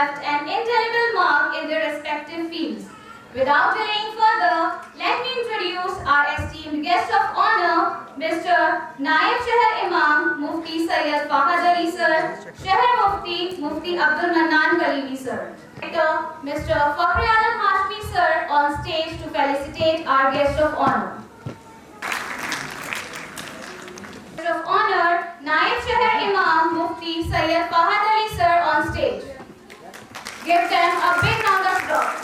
left an indelible mark in their respective fields. Without delaying further, let me introduce our esteemed guest of honor, Mr. Naib Shahar Imam Mufti Sayyid Fahad Ali Sir, Shahar Mufti Abdul Mannan Khalili Sir. Mr. Fakhri Alam Hashmi Sir on stage to felicitate our guest of honor. Guest of honor, Naib Shahar Imam Mufti Sayyid Fahad Ali Sir on stage. Give them a big round of applause.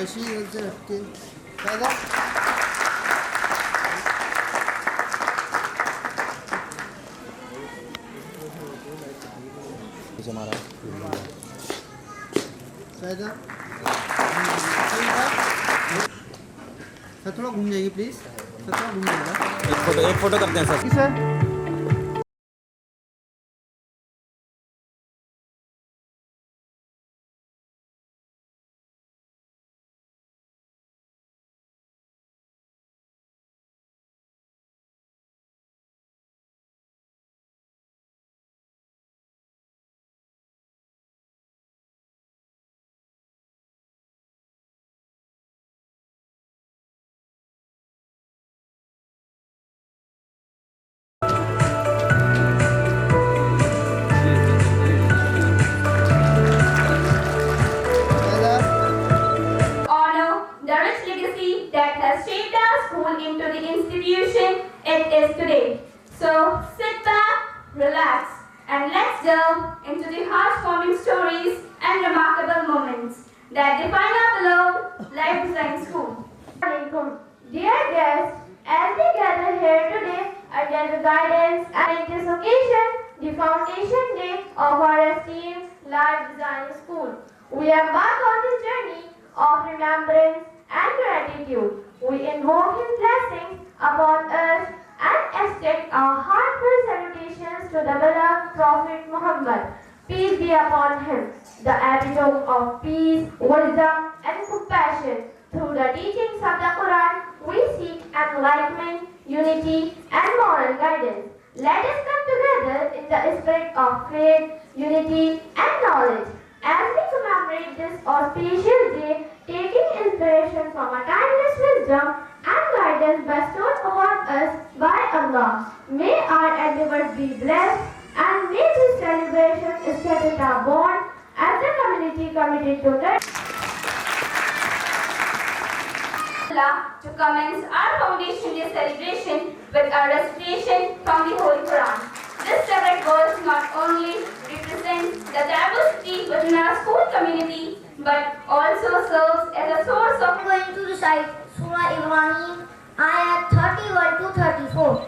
Shashi इधर से हटके दादा हमारा sir थोड़ा घूम जाइए please sir थोड़ा घूम जाइएगा एक फोटो करते हैं sir sir into the institution it is today. So sit back, relax, and let's delve into the heart-warming stories and remarkable moments that define our beloved Life Design School. Dear guests, as we gather here today under the guidance and in this occasion, the foundation day of our esteemed Life Design School, we embark on this journey of remembrance and gratitude. We invoke His blessings upon us and extend our heartfelt salutations to the beloved Prophet Muhammad. Peace be upon him, the epitome of peace, wisdom, and compassion. Through the teachings of the Quran, we seek enlightenment, unity, and moral guidance. Let us come together in the spirit of faith, unity, and knowledge. As we commemorate this auspicious day, taking inspiration from a timeless wisdom and guidance bestowed upon us by Allah, may our endeavors be blessed and may this celebration strengthen our bond as a community committed to commence our Foundation Day celebration with a recitation from the Holy Quran. This separate verse not only represents the diversity within our school community, but also serves as a source of... I'm going to recite Surah Ibrahim, ayat 31 to 34.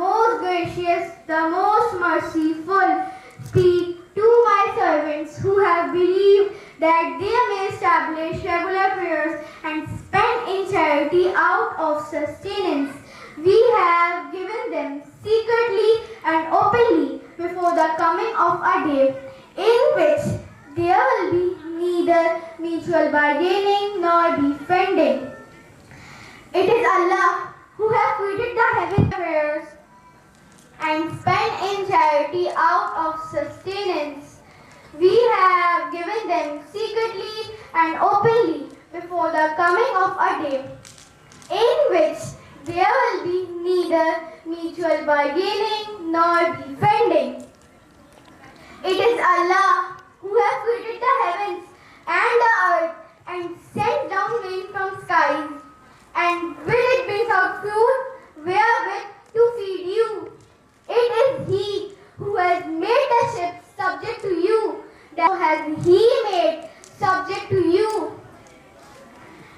most gracious, the most merciful, speak to my servants who have believed that they may establish regular prayers and spend in charity out of sustenance. We have given them secretly and openly before the coming of a day in which there will be neither mutual bargaining nor defending. It is Allah who has created the heaven prayers and spent in charity out of sustenance. We have given them secretly and openly before the coming of a day in which there will be neither mutual bargaining nor defending. It is Allah who has created the heavens and the earth and sent down rain from skies, and will it brings out fruit wherewith to feed you. It is He who has made the ships subject to you, that has He made subject to you.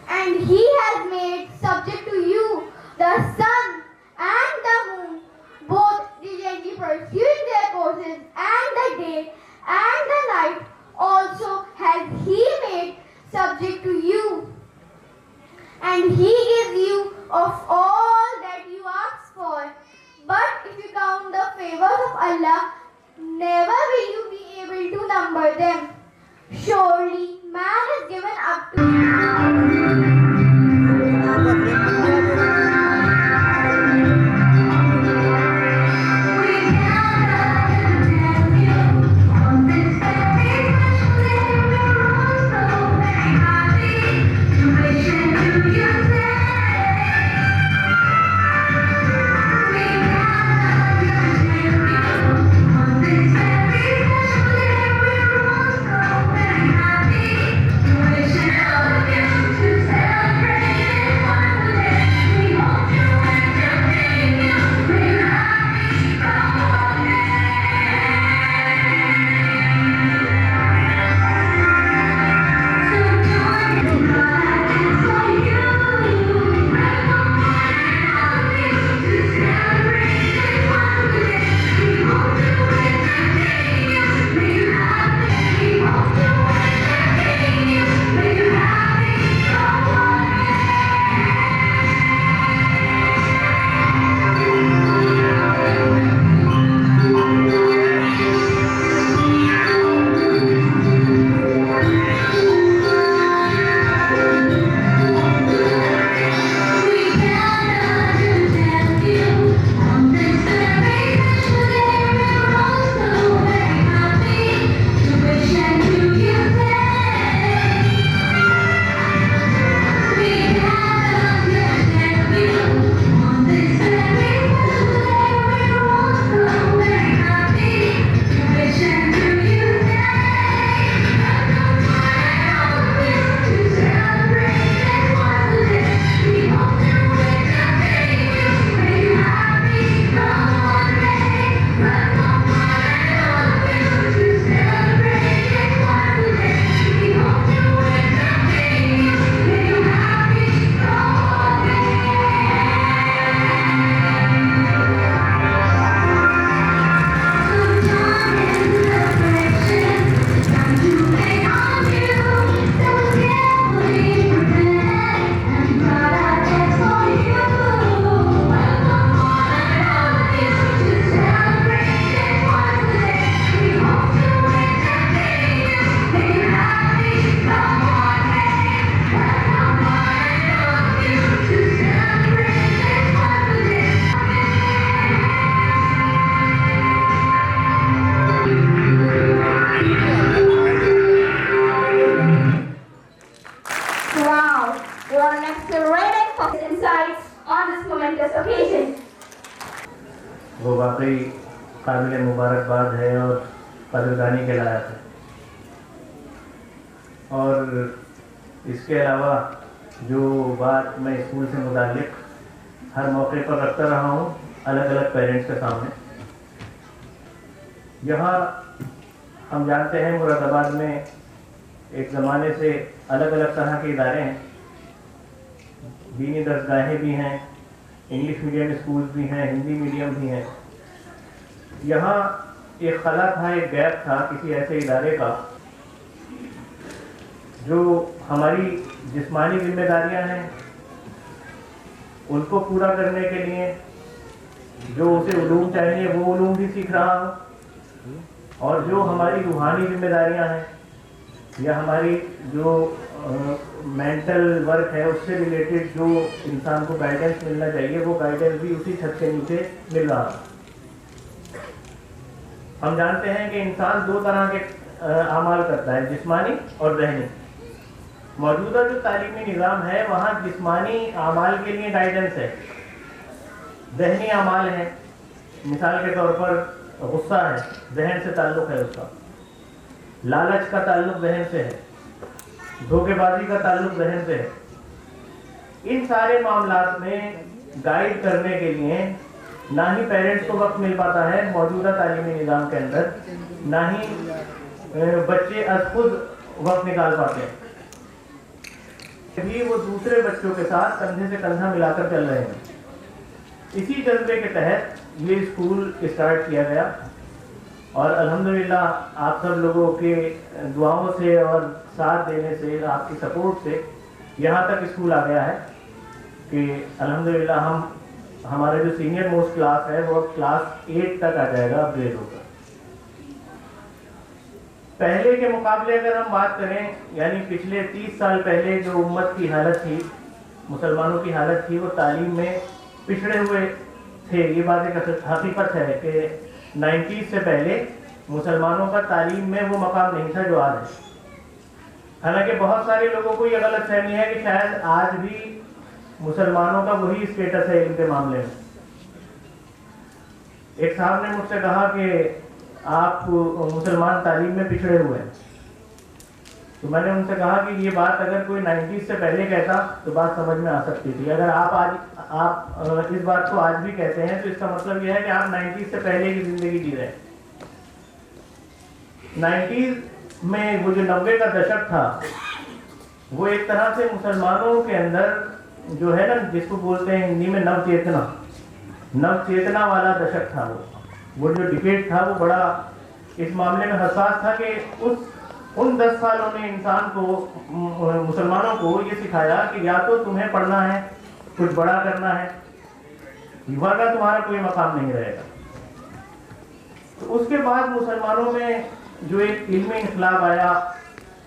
And He has made subject to you the sun and the moon, both diligently pursuing their courses, and the day and the night also has He made subject to you. And He gives you of all that you ask for. But if you count the favors of Allah, never will you be able to number them. Surely man is given up to वो वाकई काबिल मुबारकबाद है और कदरदानी के लायक है। और इसके अलावा जो बात मैं स्कूल से मुताल्लिक हर मौके पर रखता रहा हूँ अलग अलग पेरेंट्स के सामने, यहाँ हम जानते हैं मुरादाबाद में एक ज़माने से अलग अलग तरह के इदारे हैं, दीनी दरसगाहें भी हैं, इंग्लिश मीडियम स्कूल भी हैं, हिंदी मीडियम भी हैं। यहाँ एक खला था, एक गैप था किसी ऐसे इदारे का जो हमारी जिस्मानी जिम्मेदारियां हैं उनको पूरा करने के लिए जो उसे उलूम चाहिए वो उलूम भी सीख रहा हूँ, और जो हमारी रूहानी जिम्मेदारियां हैं या हमारी जो मेंटल वर्क है उससे रिलेटेड जो इंसान को गाइडेंस मिलना चाहिए वो गाइडेंस भी उसी छत के नीचे मिल रहा है। हम जानते हैं कि इंसान दो तरह के अमाल करता है, जिस्मानी और ज़हनी। मौजूदा जो तालीमी निज़ाम है वहाँ जिस्मानी अमाल के लिए गाइडेंस है, ज़हनी अमाल है। मिसाल के तौर पर गुस्सा है, जहन से ताल्लुक़ है उसका, लालच का ताल्लुक़ जहन से है, धोखेबाजी का ताल्लुक़ जहन से है। इन सारे मामलात में गाइड करने के लिए ना ही पेरेंट्स को वक्त मिल पाता है मौजूदा तालीमी निज़ाम के अंदर, ना ही बच्चे अज खुद वक्त निकाल पाते हैं। भी वो दूसरे बच्चों के साथ कंधे से कंधा मिलाकर चल रहे हैं। इसी जज्बे के तहत ये स्कूल स्टार्ट किया गया और अल्हम्दुलिल्लाह आप सब लोगों के दुआओं से और साथ देने से, आपकी सपोर्ट से यहाँ तक स्कूल आ गया है कि अल्हम्दुलिल्लाह हमारा जो सीनियर मोस्ट क्लास है वो क्लास 8 तक आ जाएगा अपग्रेड होकर। पहले के मुकाबले अगर हम बात करें, यानी पिछले 30 साल पहले जो उम्मत की हालत थी, मुसलमानों की हालत थी, वो तालीम में पिछड़े हुए थे। ये बात एक हकीकत है कि 90s से पहले मुसलमानों का तालीम में वो मकाम नहीं था जो आज है। हालांकि बहुत सारे लोगों को ये गलत फहमी है कि शायद आज भी मुसलमानों का वही स्टेटस है इनके मामले में। एक साहब ने मुझसे कहा कि आप मुसलमान तालीम में पिछड़े हुए हैं, तो मैंने उनसे कहा कि ये बात अगर कोई 90s से पहले कहता तो बात समझ में आ सकती थी। अगर आप इस बात को आज भी कहते हैं तो इसका मतलब यह है कि आप 90s से पहले की जिंदगी जी रहे हैं। 90s में वो जो 90 का दशक था वो एक तरह से मुसलमानों के अंदर जो है ना, जिसको बोलते हैं हिंदी में नवचेतना वाला दशक था। वो जो डिबेट था वो बड़ा इस मामले में हसास था कि उन 10 सालों ने इंसान को, मुसलमानों को ये सिखाया कि या तो तुम्हें पढ़ना है, कुछ बड़ा करना है, वरना तुम्हारा कोई मकाम नहीं रहेगा। तो उसके बाद मुसलमानों में जो एक इल्मी इनकलाब आया,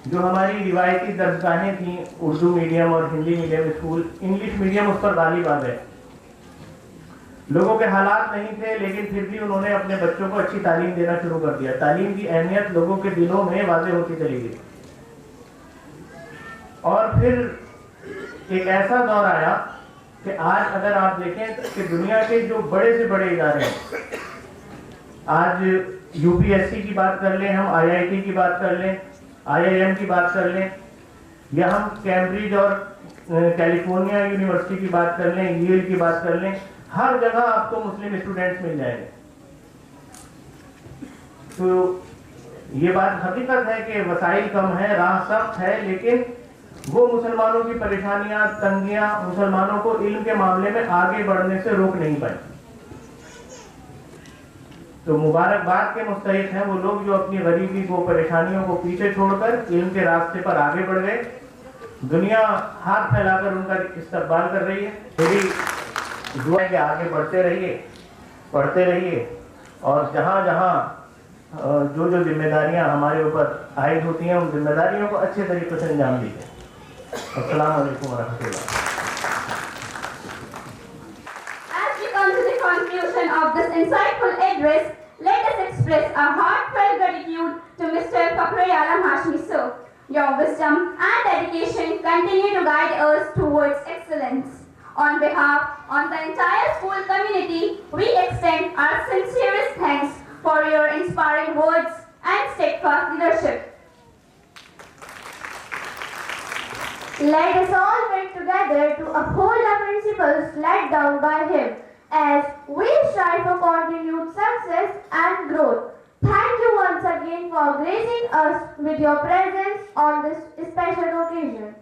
जो हमारी रिवायती दरसगाहें थी, उर्दू मीडियम और Hindi medium school, English medium उस पर गालिब आ गए। लोगों के हालात नहीं थे लेकिन फिर भी उन्होंने अपने बच्चों को अच्छी तालीम देना शुरू कर दिया। तालीम की अहमियत लोगों के दिलों में वाज़ेह होती चली गई। और फिर एक ऐसा दौर आया कि आज अगर आप देखें कि दुनिया के जो बड़े से बड़े इदारे हैं, आज यूपीएससी की बात कर लें, हम आईआईटी की बात कर लें, आईआईएम की बात कर लें, या हम कैम्ब्रिज और कैलिफोर्निया यूनिवर्सिटी की बात कर लें, येल की बात कर लें, हर जगह आपको मुस्लिम स्टूडेंट्स मिल जाएंगे। तो ये बात हकीकत है कि वसाइल कम है, राह सख्त है, लेकिन वो मुसलमानों की परेशानियां, तंगियां मुसलमानों को इल्म के मामले में आगे बढ़ने से रोक नहीं पाई। तो मुबारकबाद के मुस्तहिक हैं वो लोग जो अपनी गरीबी को, परेशानियों को पीछे छोड़कर इल्म के रास्ते पर आगे बढ़ गए। दुनिया हाथ फैलाकर उनका इस्तकबाल कर रही है। मेरी दुआ है कि आगे बढ़ते रहिए, पढ़ते रहिए, और जहाँ जहाँ जो जो जिम्मेदारियाँ हमारे ऊपर आयद होती हैं उन जिम्मेदारियों को अच्छे तरीके से अंजाम दीजिए। अस्सलाम वालेकुम वरहमतुल्लाह। As we come to the conclusion of this insightful address, let us express our heartfelt gratitude to Mr. Fakhri Alam Hashmi Sir. Your wisdom and dedication continue to guide us towards excellence. On behalf of the entire school community, we extend our sincerest thanks for your inspiring words and steadfast leadership. Let us all work together to uphold the principles laid down by him as we strive for continued success and growth. Thank you once again for gracing us with your presence on this special occasion.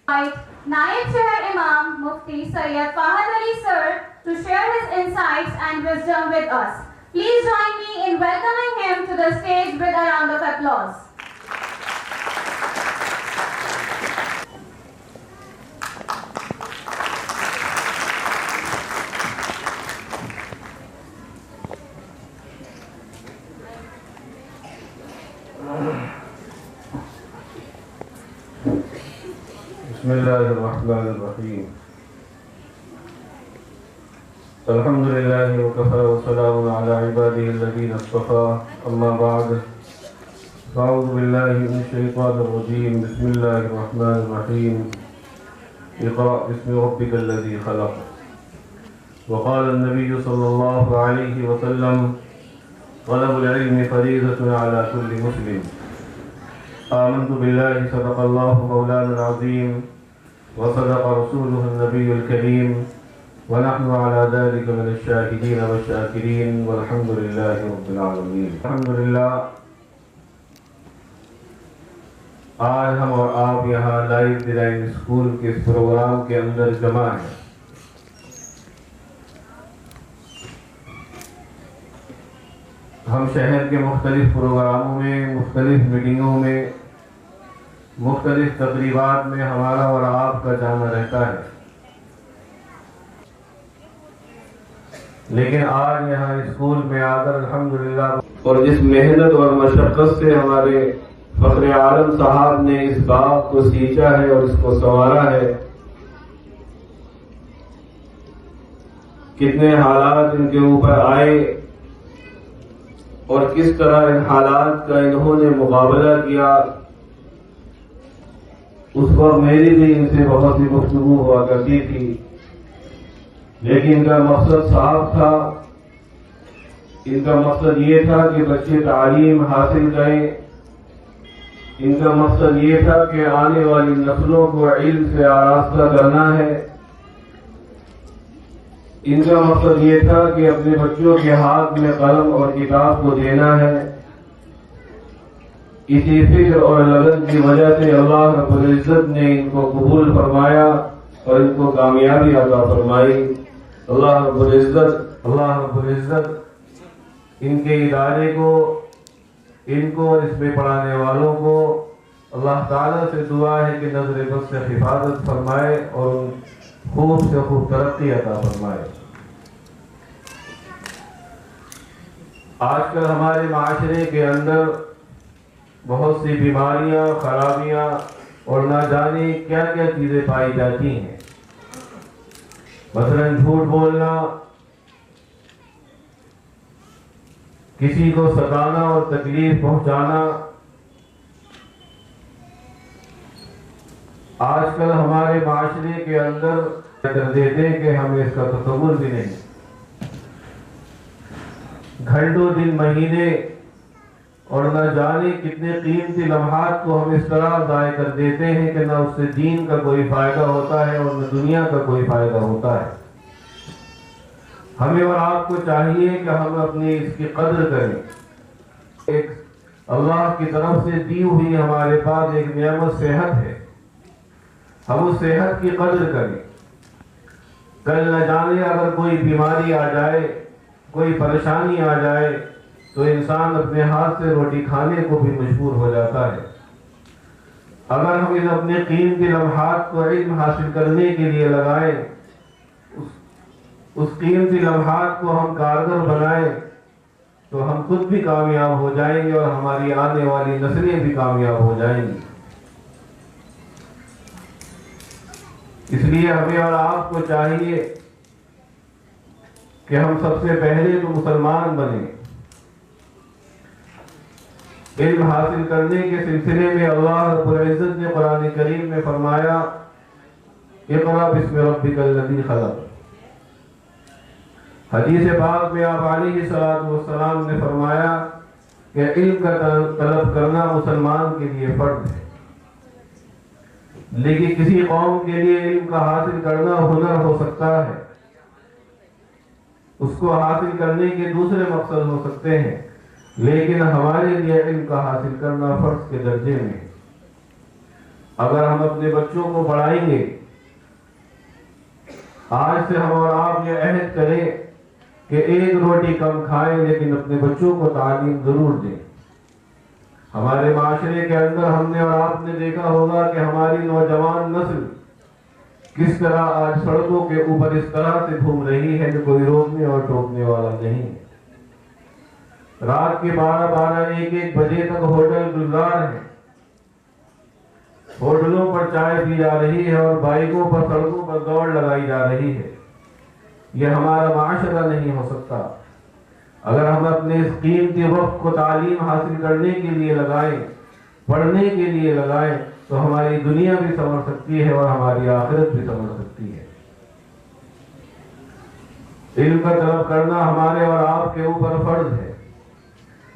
Naib Shahar Imam Mufti Sayyid Fahad Ali Sir to share his insights and wisdom with us. Please join me in welcoming him to the stage with a round of applause. बिस्मिल्लाहिर्रहमानिर्रहीम। अल्हम्दुलिल्लाहि वकफ़ा वस्सलामुन अला इबादिहिल्लज़ीना इस्तफ़ा, अम्मा बअद। अऊज़ु बिल्लाहि मिनश शैतानिर रजीम। बिस्मिल्लाहिर्रहमानिर्रहीम। इक़रा बिस्मि रब्बिकल्लज़ी ख़लक़। वक़ाल अन्नबिय्यु सल्लल्लाहु अलैहि वसल्लम, तलबुल इल्मि फ़रीज़तुन अला कुल्लि मुस्लिम। आमन्तु बिल्लाहि सदक़ल्लाहु मौलाना अज़ीम व सदक़ रसूलुहु नबियुल करीम व नहनु अला ज़ालिका मिनश शाहिदीन व शाकिरीन वल्हम्दुलिल्लाहि रब्बिल आलमीन। अल्हम्दुलिल्लाह, आज हम और आप यहाँ लाइफ डिज़ाइन स्कूल के इस प्रोग्राम के अंदर जमा हैं। हम शहर के मुख्तलिफ प्रोग्रामों में, मुख्तलिफ मीटिंगों में, मुख्तलिफ तकरीबात में हमारा और आपका जाना रहता है, लेकिन आज यहाँ स्कूल में आकर अल्हम्दुलिल्लाह और जिस मेहनत और मशक्क़त से हमारे फ़ख्र आलम साहब ने इस बाग को सींचा है और इसको संवारा है, कितने हालात इनके ऊपर आए और किस तरह इन हालात का इन्होंने मुकाबला किया, उस वक्त मेरी भी इनसे बहुत सी गुफ्तगू हुआ करती थी, लेकिन इनका मकसद साफ था। इनका मकसद ये था कि बच्चे तालीम हासिल करें। इनका मकसद ये था कि आने वाली नस्लों को इल्म से आरास्ता करना है। इनका मकसद ये था कि अपने बच्चों के हाथ में कलम और किताब को देना है। इसी फिक्र और लगन की वजह से अल्लाह रब्बुल इज्जत ने इनको कबूल फरमाया और इनको कामयाबी अता फरमाई। अल्लाह रब्बुल इज्जत इनके इदारे को, इनको और इसमें पढ़ाने वालों को अल्लाह ताला से दुआ है कि नजर बस से हिफाजत फरमाए और खूब से खूब तरक्की अता फरमाए। आजकल हमारे माशरे के अंदर बहुत सी बीमारियां, खराबियां और ना जाने क्या क्या चीजें पाई जाती हैं। मसलन झूठ बोलना, किसी को सताना और तकलीफ पहुंचाना। आजकल हमारे माशरे के अंदर कर देते हैं कि हमें इसका तसव्वुर भी नहीं। घंटों दिन, महीने और न जाने कितने कीमती लम्हात को हम इस तरह ज़ाय कर देते हैं कि न उससे दीन का कोई फायदा होता है और न दुनिया का कोई फायदा होता है। हमें और आपको चाहिए कि हम अपनी इसकी कद्र करें। एक अल्लाह की तरफ से दी हुई हमारे पास एक नियामत सेहत है, हम उस सेहत की कद्र करें। कल न जाने अगर कोई बीमारी आ जाए, कोई परेशानी आ जाए, तो इंसान अपने हाथ से रोटी खाने को भी मजबूर हो जाता है। अगर हम इन अपने कीमती लम्हात को इल्म हासिल करने के लिए लगाएं, उस कीमती लम्हात को हम कारगर बनाएं, तो हम खुद भी कामयाब हो जाएंगे और हमारी आने वाली नस्लें भी कामयाब हो जाएंगी। इसलिए हमें और आपको चाहिए कि हम सबसे पहले तो मुसलमान बने। इल्म हासिल करने के सिलसिले में अल्लाह रब्बुल इज्जत ने कुरान करीम में फरमाया, इक़रा बिस्मि रब्बिकल्लज़ी ख़लक़। हदीस पाक में आप अलैहिस्सलातु वस्सलाम ने फरमाया कि इल्म का तलब करना मुसलमान के लिए फर्ज है, लेकिन किसी कौम के लिए इल्म का हासिल करना हुनर हो सकता है, उसको हासिल करने के दूसरे मकसद हो सकते हैं, लेकिन हमारे लिए इल्म का हासिल करना फर्ज के दर्जे में। अगर हम अपने बच्चों को पढ़ाएंगे, आज से हम और आप ये अहद करें कि एक रोटी कम खाएं लेकिन अपने बच्चों को तालीम जरूर दें। हमारे माशरे के अंदर हमने और आपने देखा होगा कि हमारी नौजवान नस्ल किस तरह आज सड़कों के ऊपर इस तरह से घूम रही है कि कोई रोकने और टोकने वाला नहीं। रात के 12-12, 1-1 बजे तक होटल गुलजार है, होटलों पर चाय पी जा रही है और बाइकों पर सड़कों पर दौड़ लगाई जा रही है। यह हमारा माशरा नहीं हो सकता। अगर हम अपने इस कीमती वक्त को तालीम हासिल करने के लिए लगाएं, पढ़ने के लिए लगाएं, तो हमारी दुनिया भी संवर सकती है और हमारी आखिरत भी संवर सकती है। इल्म का तलब करना हमारे और आपके ऊपर फर्ज है।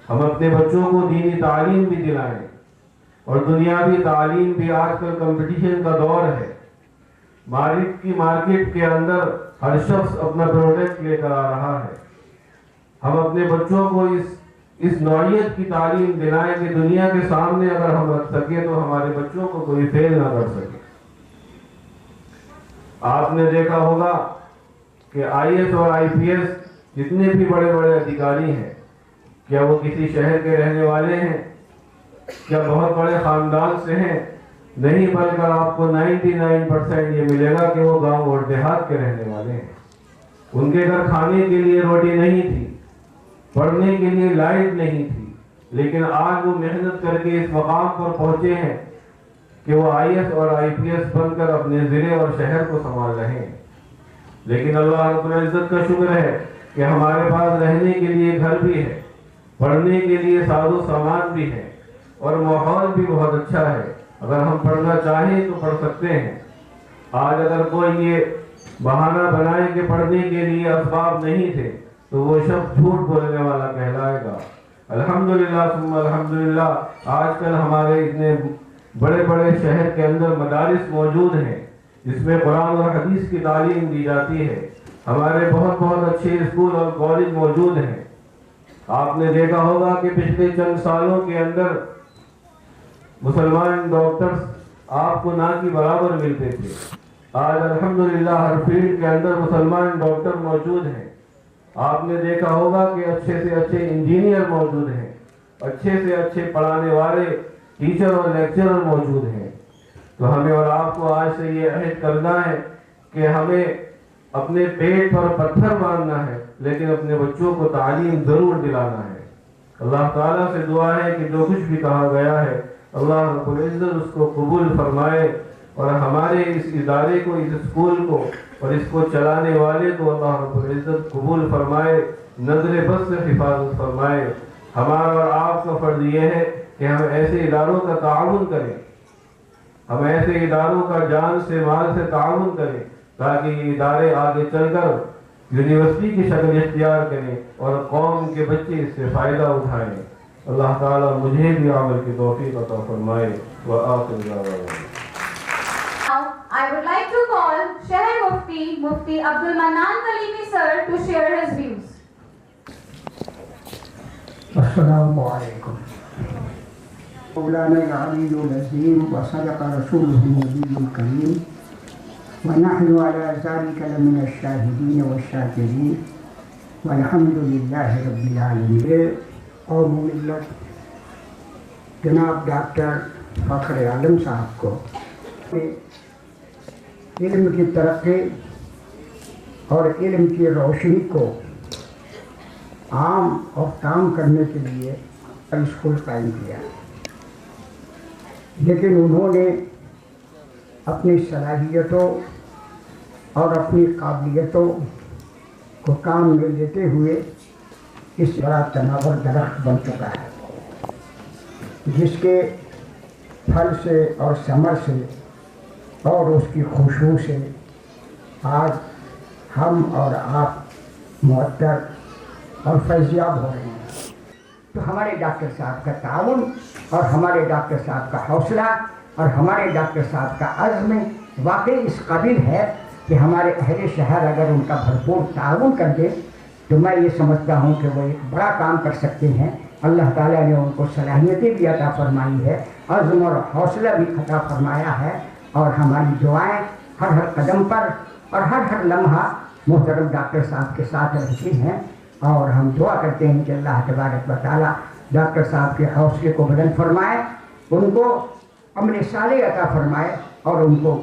हम अपने बच्चों को दीनी तालीम भी दिलाएं और दुनियावी तालीम भी। आजकल कंपटीशन का दौर है। मार्केट के अंदर हर शख्स अपना प्रोडक्ट लेकर आ रहा है। हम अपने बच्चों को इस नौइयत की तालीम दिलाएं कि दुनिया के सामने अगर हम रख सके तो हमारे बच्चों को कोई फेल ना कर सके। आपने देखा होगा कि IAS और IPS जितने भी बड़े बड़े अधिकारी हैं, क्या वो किसी शहर के रहने वाले हैं? क्या बहुत बड़े खानदान से हैं? नहीं, बल्कि आपको 99% ये मिलेगा कि वो गांव और देहात के रहने वाले हैं। उनके घर खाने के लिए रोटी नहीं थी, पढ़ने के लिए लाइट नहीं थी, लेकिन आज वो मेहनत करके इस मकाम पर पहुंचे हैं कि वो IAS और IPS बनकर अपने जिले और शहर को संभाल रहे हैं। लेकिन अल्लाह रब्बुल इज्जत का शुक्र है कि हमारे पास रहने के लिए घर भी है, पढ़ने के लिए साजो सामान भी है और माहौल भी बहुत अच्छा है। अगर हम पढ़ना चाहें तो पढ़ सकते हैं। आज अगर कोई ये बहाना बनाए कि पढ़ने के लिए असबाब नहीं थे तो वो शख्स झूठ बोलने वाला कहलाएगा। अल्हम्दुलिल्लाह सुम्मा अल्हम्दुलिल्लाह, आजकल हमारे इतने बड़े बड़े शहर के अंदर मदारिस मौजूद हैं जिसमें कुरान और हदीस की तालीम दी जाती है। हमारे बहुत बहुत अच्छे स्कूल और कॉलेज मौजूद हैं। आपने देखा होगा कि पिछले चंद सालों के अंदर मुसलमान डॉक्टर्स आपको ना की बराबर मिलते थे। आज अल्हम्दुलिल्लाह हर फील्ड के अंदर मुसलमान डॉक्टर मौजूद हैं। आपने देखा होगा कि अच्छे से अच्छे इंजीनियर मौजूद हैं, अच्छे से अच्छे पढ़ाने वाले टीचर और लेक्चरर मौजूद हैं। तो हमें और आपको आज से ये अहद करना है कि हमें अपने पेट पर पत्थर मारना है लेकिन अपने बच्चों को तालीम जरूर दिलाना है। अल्लाह ताला से दुआ है कि जो कुछ भी कहा गया है अल्लाह रब्बुल इज्जत उसको कबूल फरमाए और हमारे इस इदारे को, इस स्कूल को और इसको चलाने वाले को अल्लाह रब्बुल इज्जत कबूल फरमाए, नजर बस से हिफाजत फरमाए। हमारा और आपका फर्ज ये है कि हम ऐसे इदारों का ताउन करें, हम ऐसे इदारों का जान से माल से ताउन करें ताकि ये इदारे आगे चलकर यूनिवर्सिटी की शक्ल इख्तियार करें और कौम के बच्चे इससे फ़ायदा उठाएं। अल्लाह ताला मुझे भी अमल की तौफीक अता फरमाए। व आखिर दावाना। Now, I would like to call Sheikh Mufti Abdul Mannan Kalimi sir to share his views. अस्सलामु अलैकुम। मौलाना अलीयुल अज़ीम व सदक़ रसूलुहुन नबियुल करीम व नहनु अला ज़ालिका लमिन अश-शाहिदीन व शाकिरीन वल्हम्दुलिल्लाहि रब्बिल आलमीन। और मिल्लत जनाब डॉक्टर फ़ख्र आलम साहब को इल्म की तरक्की और इल्म की रोशनी को आम और काम करने के लिए स्कूल कायम किया, लेकिन उन्होंने अपनी सलाहियतों और अपनी काबिलियतों को काम में लेते हुए इस बड़ा तनावर दरख्त बन चुका है, जिसके फल से और समर से और उसकी खुशबू से आज हम और आप मुअत्तर और फैज़याब हो रहे हैं। तो हमारे डॉक्टर साहब का ताउन और हमारे डॉक्टर साहब का हौसला और हमारे डॉक्टर साहब का अज़्म वाकई इस काबिल है कि हमारे अहले शहर अगर उनका भरपूर ताउन कर दे तो मैं ये समझता हूँ कि वो एक बड़ा काम कर सकते हैं। अल्लाह ताला ने उनको सलाहियतें भी अता फरमाई है, अज़्म और हौसला भी अता फरमाया है और हमारी दुआएं हर हर कदम पर और हर लम्हा मोहतरम डॉक्टर साहब के साथ रहते हैं। और हम दुआ करते हैं कि अल्लाह तबारक व तआला डॉक्टर साहब के हौसले को बुलंद फरमाए, उनको अमल साले अता फरमाए और उनको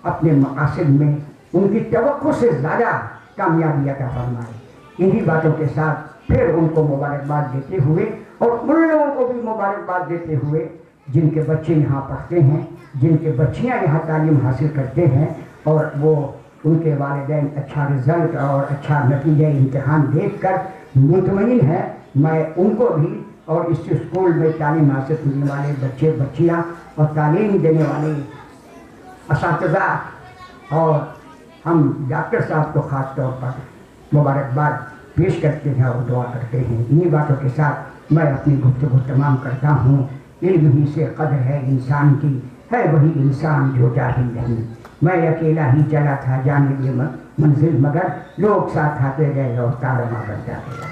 अपने मकासद में उनकी तवक्को से ज़्यादा कामयाबी अता फरमाए। इन्हीं बातों के साथ फिर उनको मुबारकबाद देते हुए और उन लोगों को भी मुबारकबाद देते हुए जिनके बच्चे यहाँ पढ़ते हैं, जिनके बच्चियाँ यहाँ तालीम हासिल करते हैं और वो उनके वालिदैन अच्छा रिज़ल्ट और अच्छा नतीजा इम्तिहान देखकर मुतमईन है। मैं उनको भी और इस स्कूल में तालीम हासिल करने वाले बच्चे बच्चियाँ और तालीम देने वाले असातिज़ा और हम डॉक्टर साहब को ख़ास तौर पर मुबारकबाद पेश करते हैं और दुआ करते हैं। इन्हीं बातों के साथ मैं अपनी गुफ्तगू तमाम करता हूँ। इल्म ही से कदर है इंसान की, है वही इंसान जो जाहिल नहीं। मैं अकेला ही चला था जाने लिए मंजिल, मगर लोग साथ आते गए और तारमा बनता गया।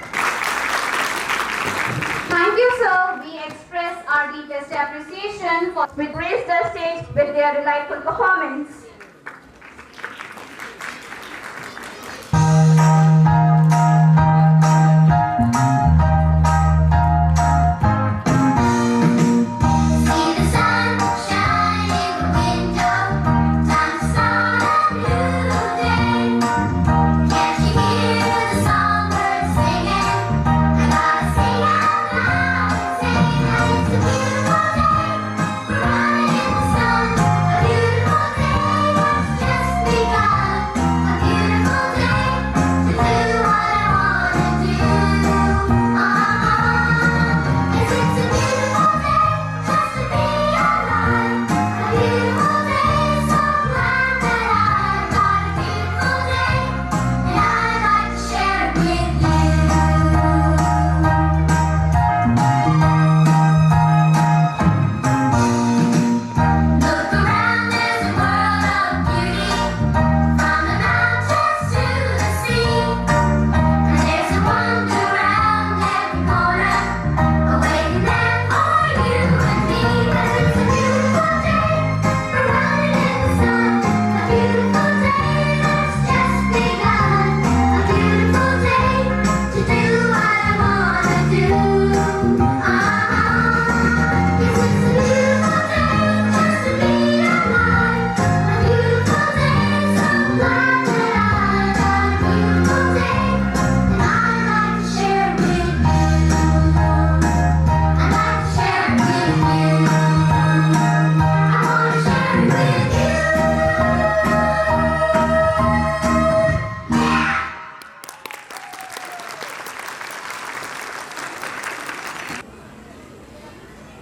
Thank you, sir. We express our deepest appreciation for which graced the stage with their delightful performance.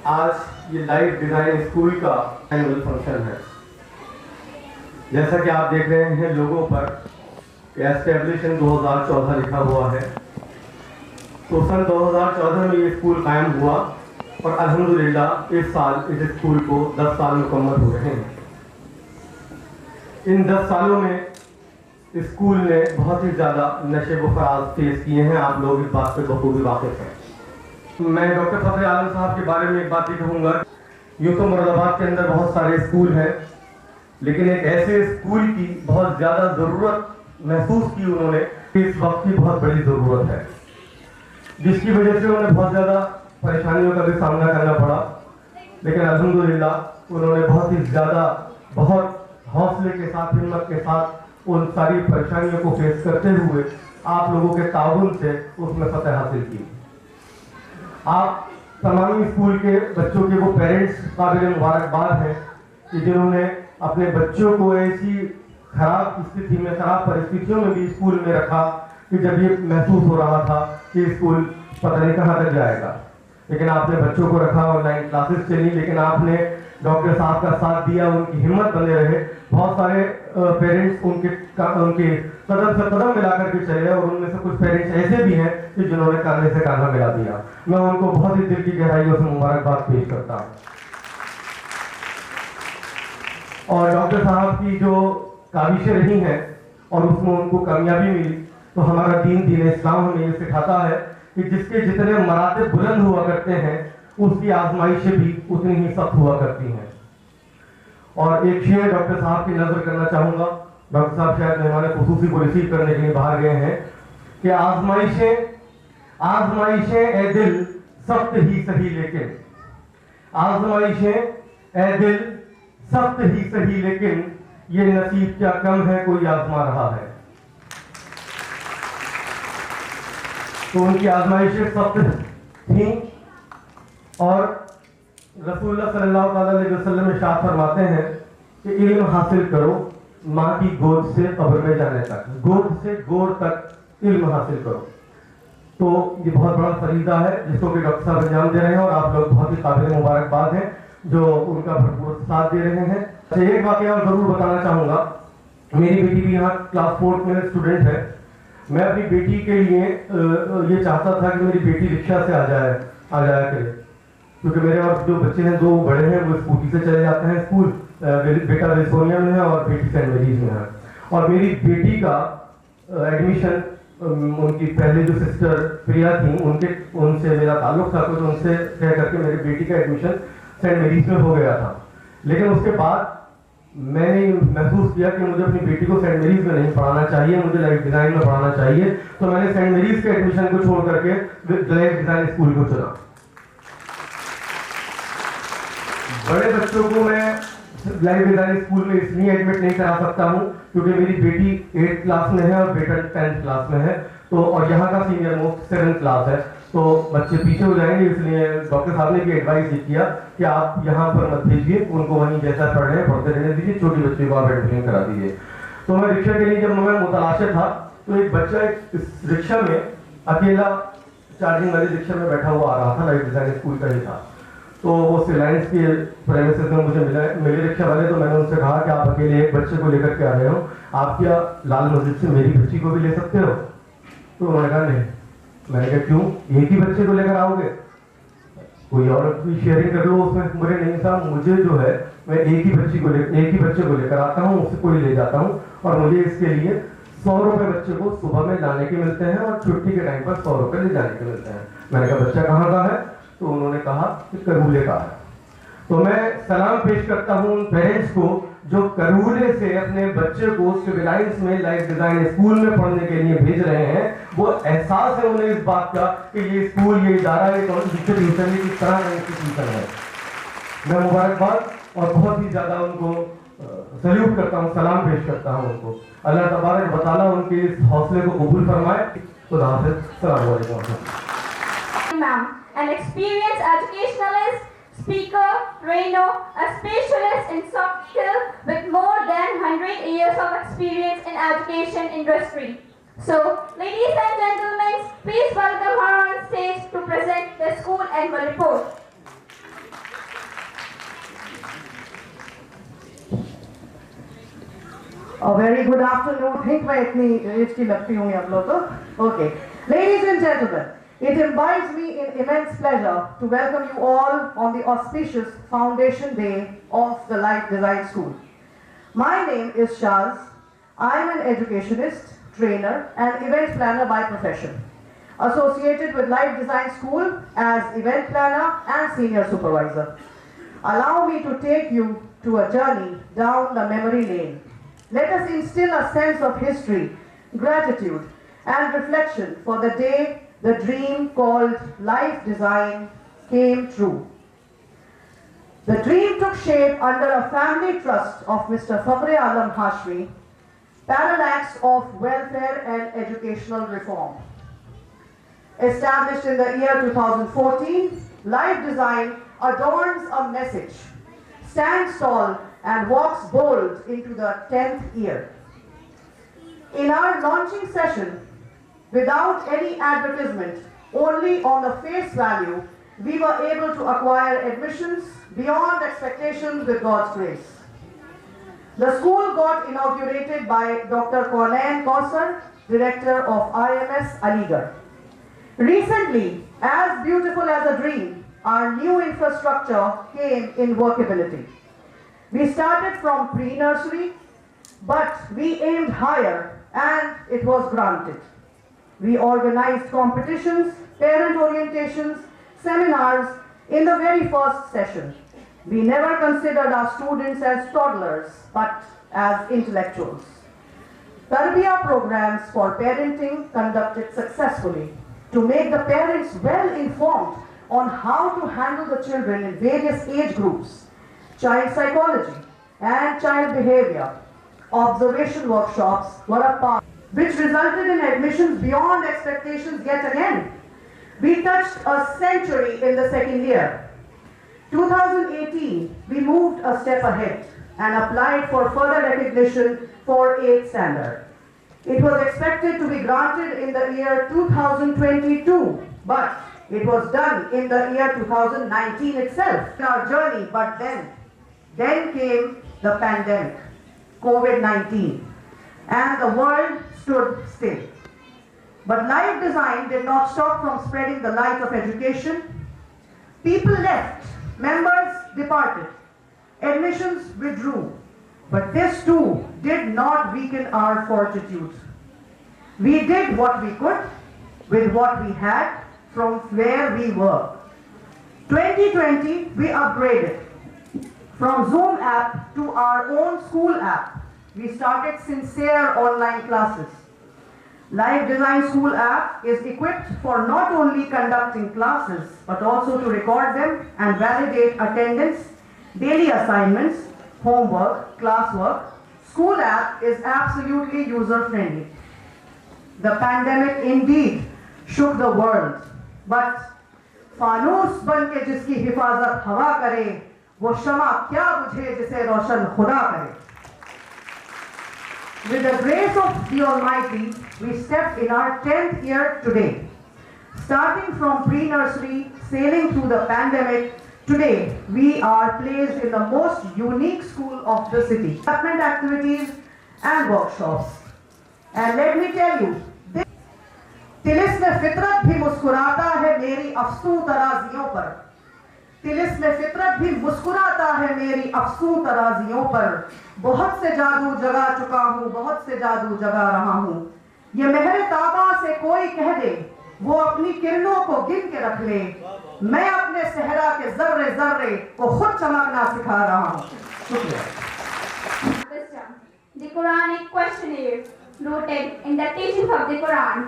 आज ये लाइफ डिजाइन स्कूल का एनुअल फंक्शन है। जैसा कि आप देख रहे हैं लोगों पर एस्टेब्लिश इन 2014 लिखा हुआ है। तो सन 2014 में ये स्कूल कायम हुआ और अल्हम्दुलिल्लाह इस साल इस स्कूल को 10 साल मुकम्मल हो रहे हैं। इन 10 सालों में स्कूल ने बहुत ही ज़्यादा नशे व फराज फेस किए हैं। आप लोग इस बात से बखूबी वाकिफ हैं। मैं डॉक्टर फजल आलम साहब के बारे में एक बात ही कहूँगा। यूँ तो मुरादाबाद के अंदर बहुत सारे स्कूल हैं, लेकिन एक ऐसे स्कूल की बहुत ज़्यादा ज़रूरत महसूस की उन्होंने कि इस वक्त की बहुत बड़ी ज़रूरत है, जिसकी वजह से उन्हें बहुत ज़्यादा परेशानियों का भी सामना करना पड़ा। लेकिन अल्हम्दुलिल्लाह उन्होंने बहुत ही ज़्यादा बहुत हौसले के साथ, हिम्मत के साथ उन सारी परेशानियों को फेस करते हुए आप लोगों के ताउन से उसमें फतह हासिल की। आप तमाम स्कूल के बच्चों के वो पेरेंट्स काबिल मुबारकबाद हैं कि जिन्होंने अपने बच्चों को ऐसी खराब स्थिति में, खराब परिस्थितियों में भी स्कूल में रखा कि जब ये महसूस हो रहा था कि स्कूल पता नहीं कहाँ तक जाएगा, लेकिन आपने बच्चों को रखा। ऑनलाइन क्लासेस चली, लेकिन आपने डॉक्टर साहब का साथ दिया, उनकी हिम्मत बने रहे। बहुत सारे पेरेंट्स उनके कदम से कदम मिलाकर के चले और उनमें से कुछ पेरेंट्स ऐसे भी हैं कि जिन्होंने कांधे से कांधा मिला दिया। मैं उनको बहुत ही दिल की गहराइयों से मुबारकबाद पेश करता हूँ। और डॉक्टर साहब की जो काविशें रही हैं और उसमें उनको कामयाबी मिली, तो हमारा दीन इस्लाम हमें ये सिखाता है कि जिसके जितने मरातब बुलंद हुआ करते हैं उसकी आजमाइशें भी उतनी ही सख्त हुआ करती हैं। और एक शेर डॉक्टर साहब की नजर करना चाहूँगा। डॉक्टर साहब शायद मेहमान खुसूसी को रिसीव करने के लिए बाहर गए हैं कि आजमाइशें ए दिल सख्त ही सही लेकिन, आजमाइशें ए दिल सख्त ही सही लेकिन, ये नसीब क्या कम है कोई आजमा रहा है। तो उनकी आजमाइशें सख्त थी और रसूलुल्लाह सल्लल्लाहु अलैहि वसल्लम इरशाद फरमाते हैं कि इल्म हासिल करो माँ की गोद से कब्र में जाने तक, गोद से गोर तक इल्म हासिल करो। तो ये बहुत बड़ा फरीदा है जिसको कि डॉक्टर साहब अंजाम दे रहे हैं और आप लोग बहुत ही काबिल मुबारकबाद हैं जो उनका भरपूर साथ दे रहे हैं। अच्छा, एक वाकया और जरूर बताना चाहूँगा। मेरी बेटी भी यहाँ क्लास 4 में स्टूडेंट है। मैं अपनी बेटी के लिए ये चाहता था कि मेरी बेटी रिक्शा से आ जाया करे, क्योंकि मेरे और जो बच्चे हैं 2 बड़े हैं वो स्कूटी से चले जाते हैं स्कूल। बेटा विल्सोनिया में है और बेटी सेंट मेरीज में है। और मेरी बेटी का एडमिशन उनकी पहले जो सिस्टर प्रिया थी उनसे मेरा ताल्लुक था, तो उनसे कह करके मेरी बेटी का एडमिशन सेंट मेरीज में हो गया था। लेकिन उसके बाद मैंने महसूस किया कि मुझे अपनी बेटी को सेंट मेरीज में नहीं पढ़ाना चाहिए, मुझे लाइफ डिजाइन में पढ़ाना चाहिए। तो मैंने सेंट मेरीज के एडमिशन को छोड़ करके लाइफ डिजाइन स्कूल को चुना। बड़े बच्चों को मैं लाइफ डिजाइन स्कूल में इसलिए एडमिट नहीं करा सकता हूँ क्योंकि मेरी बेटी 8th क्लास में है और बेटा 10th क्लास में है, तो और यहाँ का सीनियर मोस्ट 7th क्लास है, तो बच्चे पीछे हो जाएंगे। इसलिए डॉक्टर साहब ने भी एडवाइस ये किया कि आप यहाँ पर मत भेजिए, उनको वहीं जैसा पढ़ रहे हैं पढ़ते रहने दीजिए, छोटी बच्ची को आप एडमिशन करा दीजिए। तो मैं रिक्शा के लिए जब मैं मुतलाशिर था तो एक बच्चा इस रिक्शा में अकेला चार्जिंग वाली रिक्शा में बैठा हुआ आ रहा था, लाइफ डिजाइन स्कूल का ही था। तो वो सिलाइंस के प्रेमिसेस में मुझे मिले रिक्शा वाले, तो मैंने उनसे कहा कि आप अकेले एक बच्चे को लेकर के आ रहे हो, आप क्या लाल मस्जिद से मेरी बच्ची को भी ले सकते हो? तो उन्होंने कहा नहीं। मैंने कहा क्यों, एक ही बच्चे को लेकर आओगे, कोई और भी शेयरिंग कर लो उसमें। बोले नहीं साहब, मुझे जो है मैं एक ही बच्चे को लेकर आता हूँ, उससे कोई ले जाता हूँ और मुझे इसके लिए 100 रुपए बच्चे को सुबह में लाने के मिलते हैं और छुट्टी के टाइम पर 100 रुपए ले जाने के मिलते हैं। मैंने कहा बच्चा कहाँ का है? तो उन्होंने कहा कि करूले का है। तो मैं सलाम पेश करता हूँ उन पेरेंट्स को जो करूले से अपने बच्चे को सिविलाइंस में लाइफ डिजाइन स्कूल में पढ़ने के लिए भेज रहे हैं। वो एहसास है उन्हें इस बात का कि ये स्कूल, ये इदारा एक इंस्टीट्यूशन किस तरह का इंस्टीट्यूशन है। मैं मुबारकबाद और बहुत ही ज्यादा उनको सल्यूट करता हूँ, सलाम पेश करता हूँ उनको। अल्लाह तबारक व तआला उनके इस हौसले को कबूल फरमाए। खुदा हाफिज़, अस्सलाम वालेकुम। Ma'am, an experienced educationalist, speaker, trainer, a specialist in soft skill with more than 100 years of experience in education industry. So, ladies and gentlemen, please welcome her on stage to present the school annual report. A very good afternoon. think मैं इतनी as की लगती हूँ आप लोग को. Okay, ladies and gentlemen, it imbibes me in immense pleasure to welcome you all on the auspicious Foundation Day of the Life Design School. My name is Shaz. I am an educationist, trainer, and event planner by profession, associated with Life Design School as event planner and senior supervisor. Allow me to take you to a journey down the memory lane. Let us instill a sense of history, gratitude, and reflection for the day the dream called Life Design came true. The dream took shape under a family trust of Mr. Fakhre Alam Hashmi, parallax of welfare and educational reform. Established in the year 2014, Life Design adorns a message, stands tall and walks bold into the 10th year. In our launching session, without any advertisement, only on the face value, we were able to acquire admissions beyond expectations with God's grace. The school got inaugurated by Dr. Kaunain Kausar, Director of IMS Aligarh. Recently, as beautiful as a dream, our new infrastructure came in workability. We started from pre-nursery, but we aimed higher and it was granted. We organized competitions, parent orientations, seminars in the very first session. We never considered our students as toddlers, but as intellectuals. Tarbiya programs for parenting conducted successfully to make the parents well informed on how to handle the children in various age groups, child psychology and child behavior. Observation workshops were a part, which resulted in admissions beyond expectations yet again. We touched a century in the second year. 2018, we moved a step ahead and applied for further recognition for 8th standard. It was expected to be granted in the year 2022, but it was done in the year 2019 itself in our journey. But then came the pandemic, COVID-19, and the world stood still. But Live Design did not stop from spreading the light of education. People left, members departed, admissions withdrew. But this too did not weaken our fortitude. We did what we could with what we had from where we were. 2020, we upgraded from Zoom app to our own school app. We started sincere online classes. Live Design School app is equipped for not only conducting classes, but also to record them and validate attendance, daily assignments, homework, classwork. School app is absolutely user-friendly. The pandemic indeed shook the world, but फानूस बन के जिसकी हिफाजत हवा करे, वो शमा क्या बुझे जिसे रोशन खुदा करे. With the grace of the Almighty, we stepped in our 10th year today. Starting from pre-nursery, sailing through the pandemic, today we are placed in the most unique school of the city. Development activities and workshops. And let me tell you, तिलिस्म फितरत भी मुस्कुराता है मेरी अफसू तराजियों पर. तिलिस्म फितरत भी मुस्कुराता है मेरी अफसू तराजियों पर. बहुत से जादू जगा चुका हूँ, बहुत से जादू जगा रहा हूँ. ये मेहर ताबा से कोई कह दे, वो अपनी किरणों को गिन के रख ले. मैं अपने सहरा के जर्रे जर्रे को खुद चमकना सिखा रहा हूँ. शुक्रिया. The Quranic questionnaire rooted in the teachings of the Quran.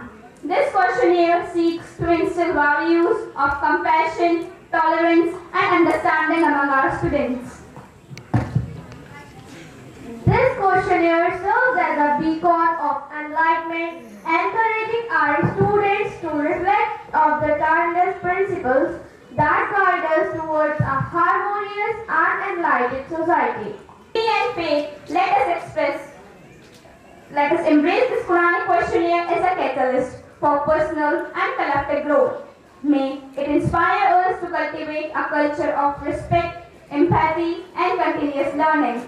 This questionnaire seeks to instill values of compassion, tolerance, and understanding among our students. This questionnaire serves as a beacon of enlightenment, encouraging our students to reflect on the timeless principles that guide us towards a harmonious and enlightened society. And faith, let us embrace this Quranic questionnaire as a catalyst for personal and collective growth. May it inspire us to cultivate a culture of respect, empathy, and continuous learning.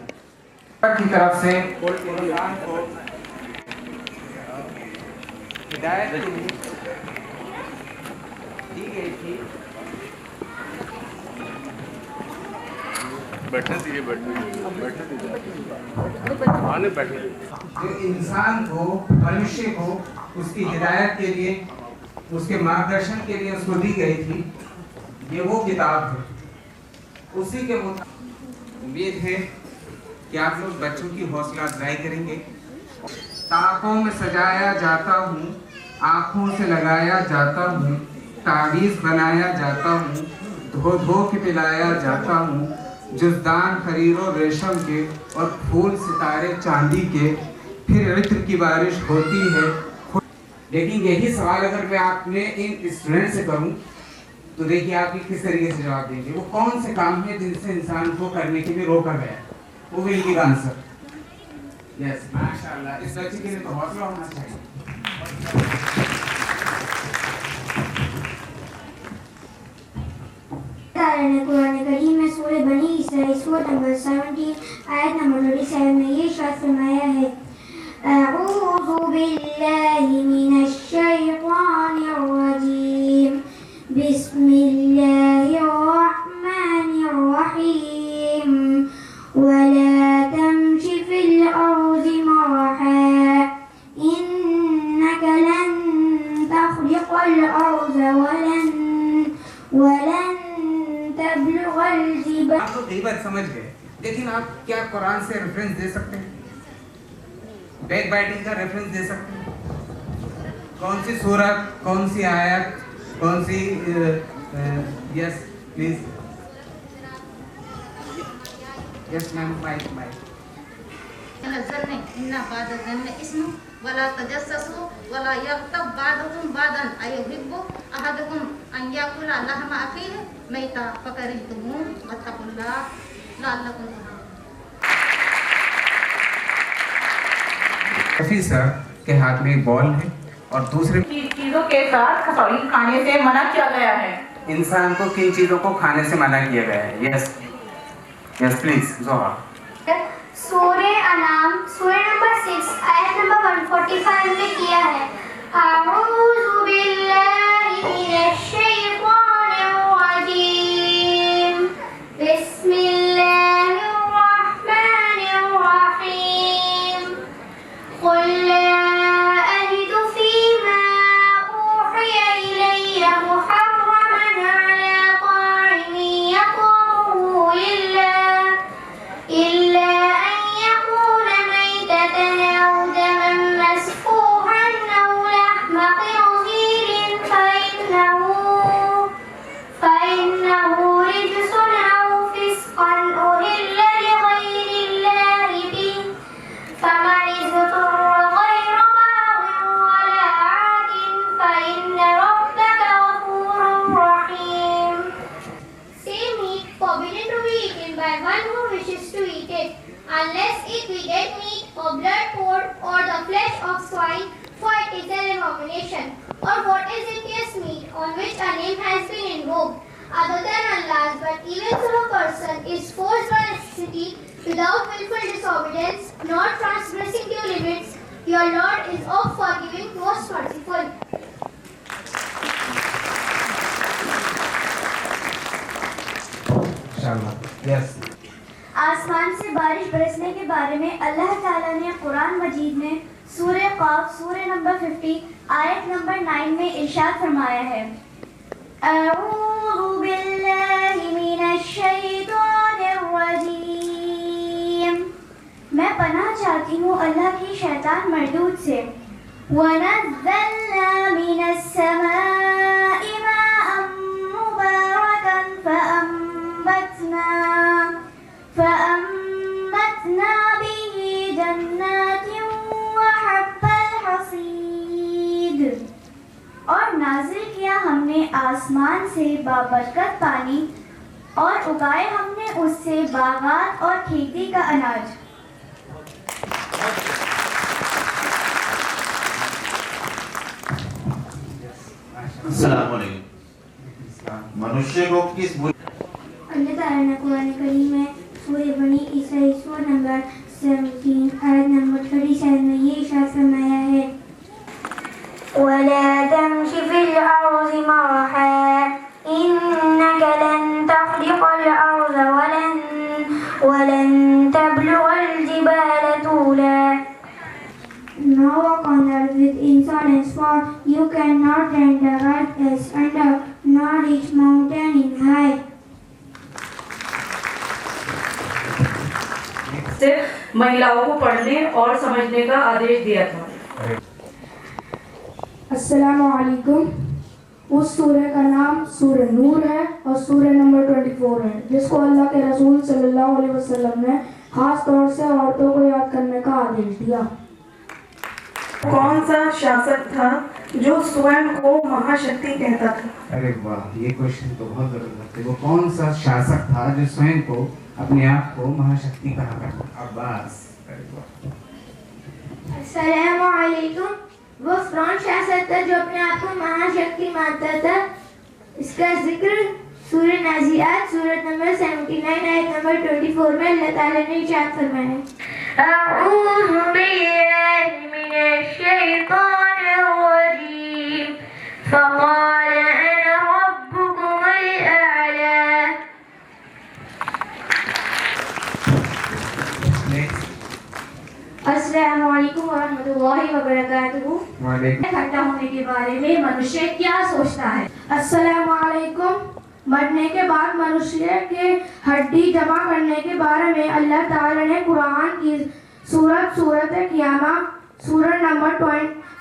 की तरफ से इंसान को हिदायत दी गई थी. जो इंसान को, मनुष्य को उसकी हिदायत के लिए, उसके मार्गदर्शन के लिए उसको दी गई थी, ये वो किताब है. उसी के मुताबिक उम्मीद है कि आप लोग बच्चों की हौसला अफजाई करेंगे. ताकों में सजाया जाता हूँ, आँखों से लगाया जाता हूँ, तावीज़ बनाया जाता हूँ, धो धो के पिलाया जाता हूँ, जुज़दान खरीरो रेशम के और फूल सितारे चांदी के, फिर इत्र की बारिश होती है. लेकिन यही सवाल अगर मैं आपने इन स्टूडेंट से करूं तो देखिए आप किस तरीके से जवाब देंगे. वो कौन से काम है जिनसे इंसान को करने के लिए रोका गया? वो विल गिव आंसर. यस, माशाल्लाह. इस बच्चे के लिए तो हौसला होना चाहिए. कुरान करीम में सूरह बनी इसराइल सूरह नंबर 17 आयत नंबर 27 में ये इरशाद फरमाया है, अऊज़ु बिल्लाहि मिनश शैतानिर रजीम, बिस्मिल्लाहिर रहमानिर रहीम, वला तमशी फिल अर्ज़ि मरहा, इन्नका लन तख़रिक़ल अर्ज़ वलन आप तो गीबत समझ गए, लेकिन आप क्या कुरान से रेफरेंस दे सकते हैं? बैक बाइटिंग का रेफरेंस दे सकते हैं? कौन सी सूरत, कौन सी आयत, कौन सी yes please. Yes ma'am, mike. इन्ना बादन इसमु वला तजस्ससु वला यग़्तब बादुकुम बादन अयुहिब्बु अहदुकुम अन याकुला लहमा अखीहि मैता फकरिहतुमू वत्तकुल्लाह लअल्लकुम ऑफिसर के हाथ में एक बॉल है और दूसरे चीजों के साथ खाने से मना किया गया है। इंसान को किन चीजों को खाने से मना किया गया है? यस यस प्लीज जोहर। सूरे अनाम सूरे नंबर 6 आयत नंबर 145 में किया है। अऊज़ु बिल्लाहि मिनश शैतानिर रजीम बिस्मिल्लाहिर रहमानिर रहीम क़ुल ला अजिदु फ़ीमा ऊहिया इलैया मुहर्रमन अला ता'imin यत'मुहु इल्ला unless it be dead meat or blood poured or the flesh of swine, for it is an abomination. Or what is impious meat on which a name has been invoked other than Allah's, but even though a person is forced by necessity without willful disobedience, not transgressing your limits, your Lord is oft forgiving, most merciful. Yes. आसमान से बारिश बरसने के बारे में अल्लाह ताला ने कुरान मजीद में सूरे क़ाफ सूरे number 50 आयत नंबर 9 में इरशाद फरमाया है। अऊज़ु बिल्लाहि मिनश शैतानिर रजीम। मैं पनाह चाहती हूँ अल्लाह की शैतान मरदूद से। वनज़्ज़लना मिनस समाइ माअन मुबारकन फअंबतना बिही जन्नातिन व हब्बल हसीद। और नाज़िल किया हमने आसमान से बाबरकत पानी और उगाए हमने उससे बागात और खेती का अनाज। अस्सलाम वालेकुम। मनुष्य को किस अल्लाह ताला ने कुरान करीम में सूरह बनी इसराइल सूरह नंबर 17 आयत नंबर 37 में ये इरशाद फरमाया है। वला तमशी फिल अर्ज़ि मरहा इन्नका लन तख़रिक़ल अर्ज़ वलन तबलुग़ल जिबाल तूला। Now walk on the earth with insolence, for you cannot rend the earth as under, nor reach mountain in height. से महिलाओं को पढ़ने और समझने का आदेश दिया था। अस्सलामु अलैकुम। उस सूरह का नाम सूरह नूर है और सूरह नंबर 24 है, जिसको अल्लाह के रसूल सल्लल्लाहु अलैहि वसल्लम ने खास तौर से औरतों को याद करने का आदेश दिया। कौन सा शासक था जो स्वयं को महाशक्ति कहता था? अरे वाह, ये क्वेश्चन तो बहुत जबरदस्त है। वो कौन सा शासक था जो स्वयं को अपने आप को महाशक्ति कहा करता? अब्बास। अस्सलामु अलैकुम। वो कौन शासक था जो अपने आप को महाशक्ति मानता था? इसका जिक्र सूरह नाज़ियात सूरत नंबर 79 आयत नंबर 24 में अल्लाह ताला ने इरशाद फरमाया। अऊज़ु बिल्लाहि मिनश शैतानिर रजीम फ़क़ाल अना रब्बुकुमुल अअला। अस्सलामु अलैकुम व रहमतुल्लाहि व बरकातुहू। इकट्ठा होने के बारे में मनुष्य क्या सोचता है? अस्सलामु अलैकुम। मरने के बाद मनुष्य के हड्डी जमा करने के बारे में अल्लाह ताला ने कुरान की सूरत क़ियामा सूरह नंबर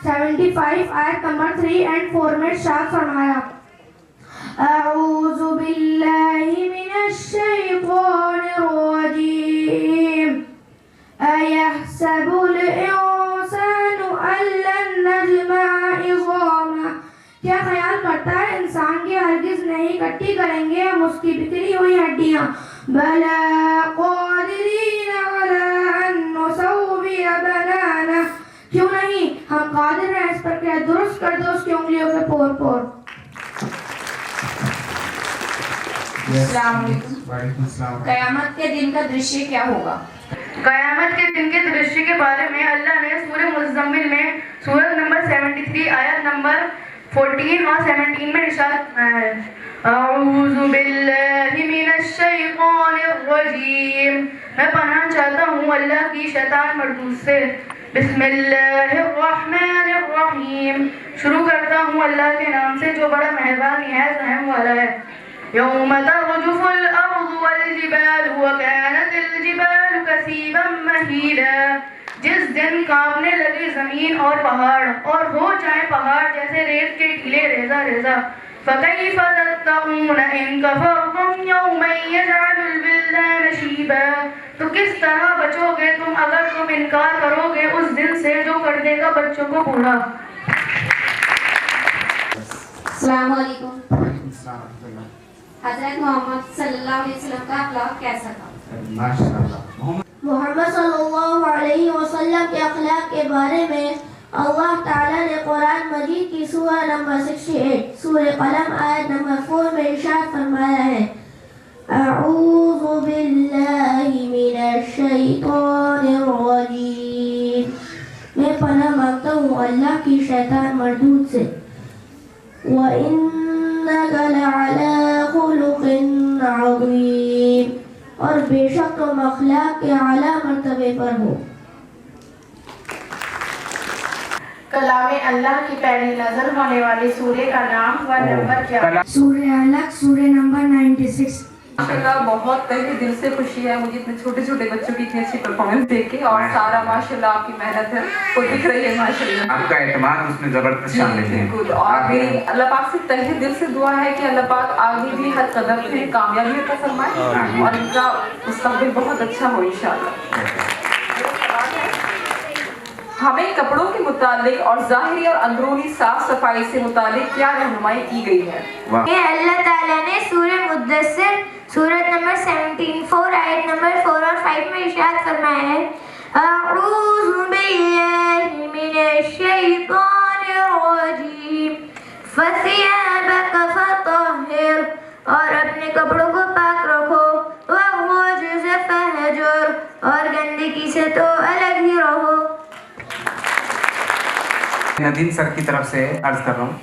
75 आयत नंबर 3 and 4 में इरशाद फरमाया अऊज़ु बिल्लाहि मिनश शैतानिर रजीम अयहसबुल इंसानु अल्लन नजमअ इज़ामा। क्या ख्याल करता है इंसान की हरगिज नहीं इकट्ठी करेंगे हम उसकी बिखरी हुई हड्डियां। बला क़ादिरीन अला अन नुसव्विय बनाना। क्यों नहीं, हम कादिर हैं इस पर कि दुरुस्त कर दो उसकी उंगलियों के पोर पोर। कयामत के दिन का दृश्य क्या होगा? कयामत के दिन के दृश्य के बारे में अल्लाह ने सूरह मुज़्ज़म्मिल में सूरत नंबर 73 आयत नंबर 14 और 17 में इरशाद फरमाया है अऊज़ु बिल्लाहि मिनश शैतानिर रजीम। मैं पनाह चाहता हूँ अल्लाह की शैतान मरदूद से। बिस्मिल्लाहिर्रहमानिर्रहीम। शुरू करता हूँ अल्लाह के नाम से जो बड़ा मेहरबान निहायत रहम वाला है। यौम तर्जुफुल अर्ज़ु वल जिबालु व कानतिल जिबालु कसीबन महीला। जिस दिन कांपने लगे जमीन और पहाड़ और हो जाए पहाड़ जैसे रेत के टीले रेजा रेजा। फकैफ़ तत्तक़ून इन कफ़रतुम यौमन यजअलुल विल्दान शीबा। तो किस तरह बचोगे तुम अगर तुम इनकार करोगे उस दिन से जो कर देगा बच्चों को बूढ़ा। अस्सलाम वालेकुम। हज़रत मोहम्मद सल्लल्लाहु अलैहि वसल्लम का अखलाक कैसा था? माशाअल्लाह। मोहम्मद सल्लल्लाहु अलैहि वसल्लम के अखलाक के बारे में अल्लाह ताला ने कुरान मजीद की सूरह नंबर 68 सूरह कलम आयत नंबर 4 में इरशाद फरमाया है अऊज़ु बिल्लाहि मिनश शैतानिर रजीम। मैं पनाह मांगता हूँ अल्लाह की शैतान मरदूद से। व इन्नका लअला खुलुक़िन अज़ीम। और बेशक तुम अखलाक के आला मर्तबे पर हो। कलाम अल्लाह की पहली नजर होने वाली सूरह का नाम व नंबर क्या है? सूरह अलग सूरह नंबर 96। माशाल्लाह बहुत तहे दिल से खुशी है मुझे इतने छोटे छोटे बच्चों की इतनी अच्छी परफॉर्मेंस देख के और सारा माशाल्लाह आपकी मेहनत है वो दिख रही है माशाल्लाह। आपका एतमाद उसमें जबरदस्त शामिल है। बिल्कुल और मेरी अल्लाह पाक से तहे दिल से दुआ है कि अल्लाह पाक आगे भी हर कदम पे कामयाबी अता फरमाए और इनका मुस्तकबिल बहुत अच्छा हो इंशाल्लाह। हमें कपड़ों के मुतालिक और ज़ाहिरी और अंदरूनी साफ सफाई से मुतालिक क्या रहनुमाई की गई है? अल्लाह ताला ने सूरह मुद्दस्सिर सूरत नंबर 17 आयत नंबर 4 और 5 में इरशाद फरमाया है अऊज़ु बिल्लाहि मिनश शैतानिर रजीम फसियाबक फतहिर। और अपने कपड़ों को पाक रखो वरुजुज़ फहजुर। और गंदगी से तो अलग ही रहो। नदीम सर की तरफ से अर्ज कर रहा हूँ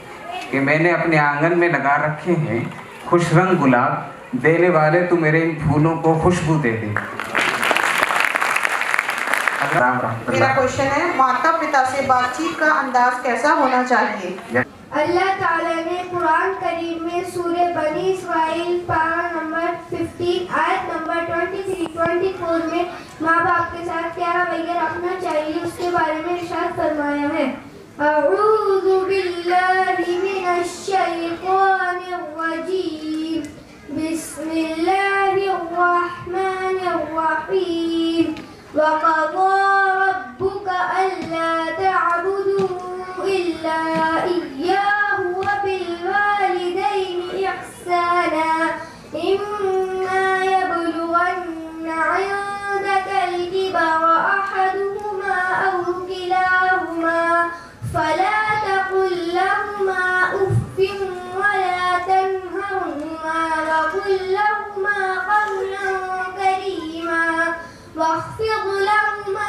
कि मैंने अपने आंगन में लगा रखे हैं खुश रंग गुलाब देने वाले तू मेरे इन फूलों को खुशबू दे दे। मेरा क्वेश्चन है माता पिता से बातचीत का अंदाज कैसा होना चाहिए? अल्लाह ताला ने कुरान करीम में सूरह बनी इस्राइल पारा नंबर 15 आयत नंबर 23-24 में माँ बाप के साथ क्या रवैया रखना चाहिए उसके बारे में इरशाद फरमाया है अऊज़ु बिल्लाहि मिनश शैतानिर रजीम बिस्मिल्लाहिर्रहमानिर्रहीम वक़ज़ा रब्बुका अल्ला तअबुदू इल्ला इय्याहु व बिल वालिदैनि इहसाना इम्मा यबलुगन्ना इन्दकल किबरा अहदुहुमा औ किलाहुमा फला तक़ुल लहुमा उफ़्फ़िन वला तन्हरहुमा वक़ुल लहुमा क़ौलन करीमा वाख़फ़िज़ लहुमा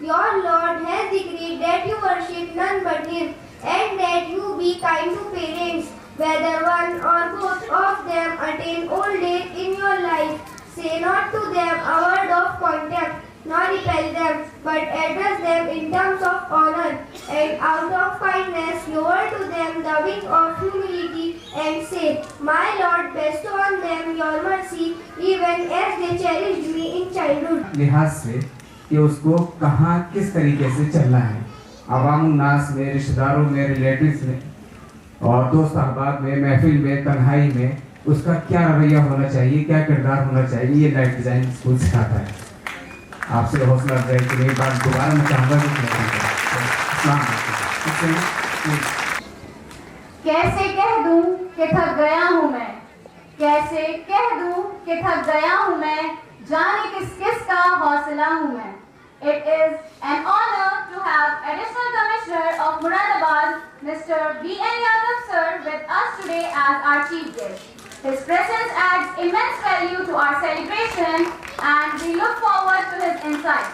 Your Lord has decreed that you worship none but Him and that you be kind to parents, whether one or both of them attain old age in your life. Say not to them a word of contempt, nor repel them, but address them in terms of honor, and out of kindness lower to them the wing of humility, and say, My Lord, bestow on them your mercy, even as they cherished me in childhood. लिहाज से कि उसको कहाँ किस तरीके से चलना है, अवामुन्नास में, रिश्तेदारों में, रिलेटिव्स में और दोस्त अहबाब में, महफिल में, तन्हाई में उसका क्या रवैया होना चाहिए, क्या किरदार होना चाहिए, ये लाइफ डिज़ाइन स्कूल सिखाता है। आपसे हौसला अफजाई की मेरी बात दोबारा मैं चाहूँगा कैसे कह दूं कि थक गया हूँ मैं, कैसे कह दूं कि थक गया हूँ मैं, जाने किस किस का हौसला हूँ मैं। It is an honor to have Additional Commissioner of Muradabad, Mr. B.N. Yadav sir, with us today as our chief guest. His presence adds immense value to our celebration, and we look forward to his insights.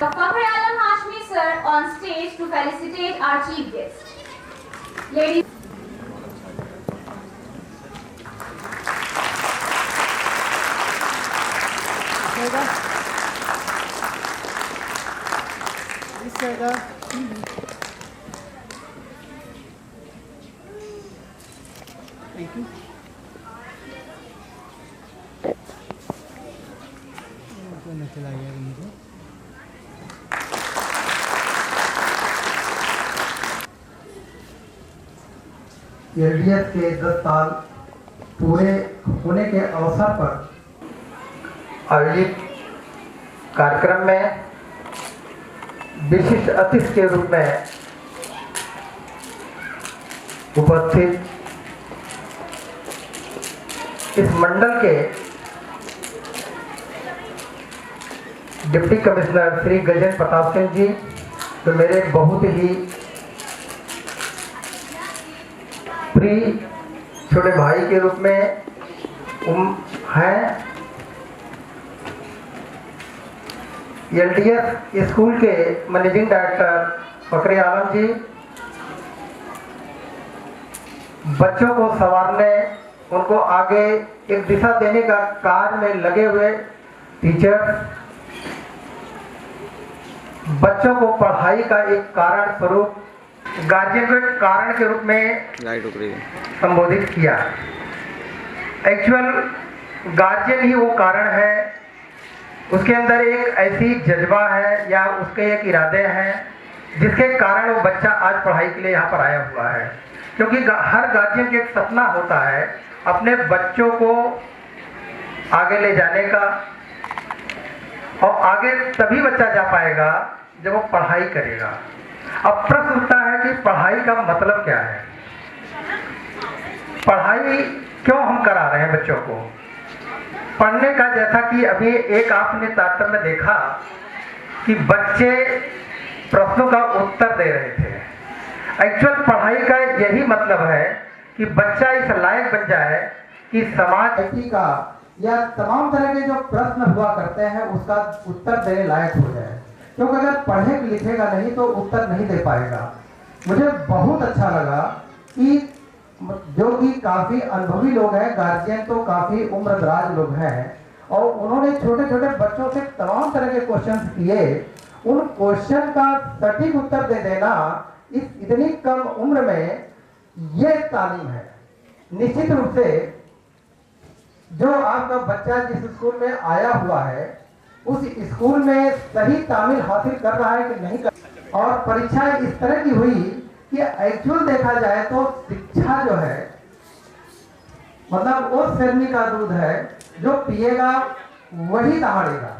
The Fakhr Alam Hashmi sir on stage to felicitate our chief guest. Ladies. Thank you. चला गया इनको। LDS के 10 साल पूरे होने के अवसर पर आयोजित कार्यक्रम में विशिष्ट अतिथि के रूप में उपस्थित इस मंडल के डिप्टी कमिश्नर श्री गजेंद्र प्रताप सिंह जी, तो मेरे बहुत ही प्रिय छोटे भाई के रूप में हैं। एलडीएस स्कूल के मैनेजिंग डायरेक्टर फखर आलम जी, बच्चों को संवारने, उनको आगे एक दिशा देने का कार्य में लगे हुए टीचर्स, बच्चों को पढ़ाई का एक कारण स्वरूप गार्जियन को एक कारण के रूप में संबोधित किया। एक्चुअल गार्जियन ही वो कारण है, उसके अंदर एक ऐसी जज्बा है या उसके एक इरादे हैं जिसके कारण वो बच्चा आज पढ़ाई के लिए यहाँ पर आया हुआ है। क्योंकि हर गार्जियन का एक सपना होता है अपने बच्चों को आगे ले जाने का, और आगे तभी बच्चा जा पाएगा जब वो पढ़ाई करेगा। अब प्रश्न उठता है कि पढ़ाई का मतलब क्या है, पढ़ाई क्यों हम करा रहे हैं बच्चों को पढ़ने का। जैसा कि अभी एक आपने तारतम्य देखा कि बच्चे प्रश्नों का उत्तर दे रहे थे। एक्चुअल पढ़ाई का यही मतलब है कि बच्चा इस लायक बन जाए कि समाज का या तमाम तरह के जो प्रश्न हुआ करते हैं उसका उत्तर देने लायक हो जाए। क्योंकि अगर पढ़े लिखेगा नहीं तो उत्तर नहीं दे पाएगा। मुझे बहुत अच्छा लगा कि जो कि काफ़ी अनुभवी लोग हैं, गार्जियन तो काफ़ी उम्रदराज लोग हैं, और उन्होंने छोटे छोटे बच्चों से तमाम तरह के क्वेश्चन किए। उन क्वेश्चन का सटीक उत्तर दे देना इस इतनी कम उम्र में ये तालीम है। निश्चित रूप से जो आपका बच्चा जिस स्कूल में आया हुआ है उस स्कूल में सही तामील हासिल कर रहा है कि नहीं कर, और परीक्षा इस तरह की हुई कि एक्चुअल देखा जाए तो शिक्षा जो है मतलब वो शेरनी का दूध है, जो पिएगा वही दहाड़ेगा।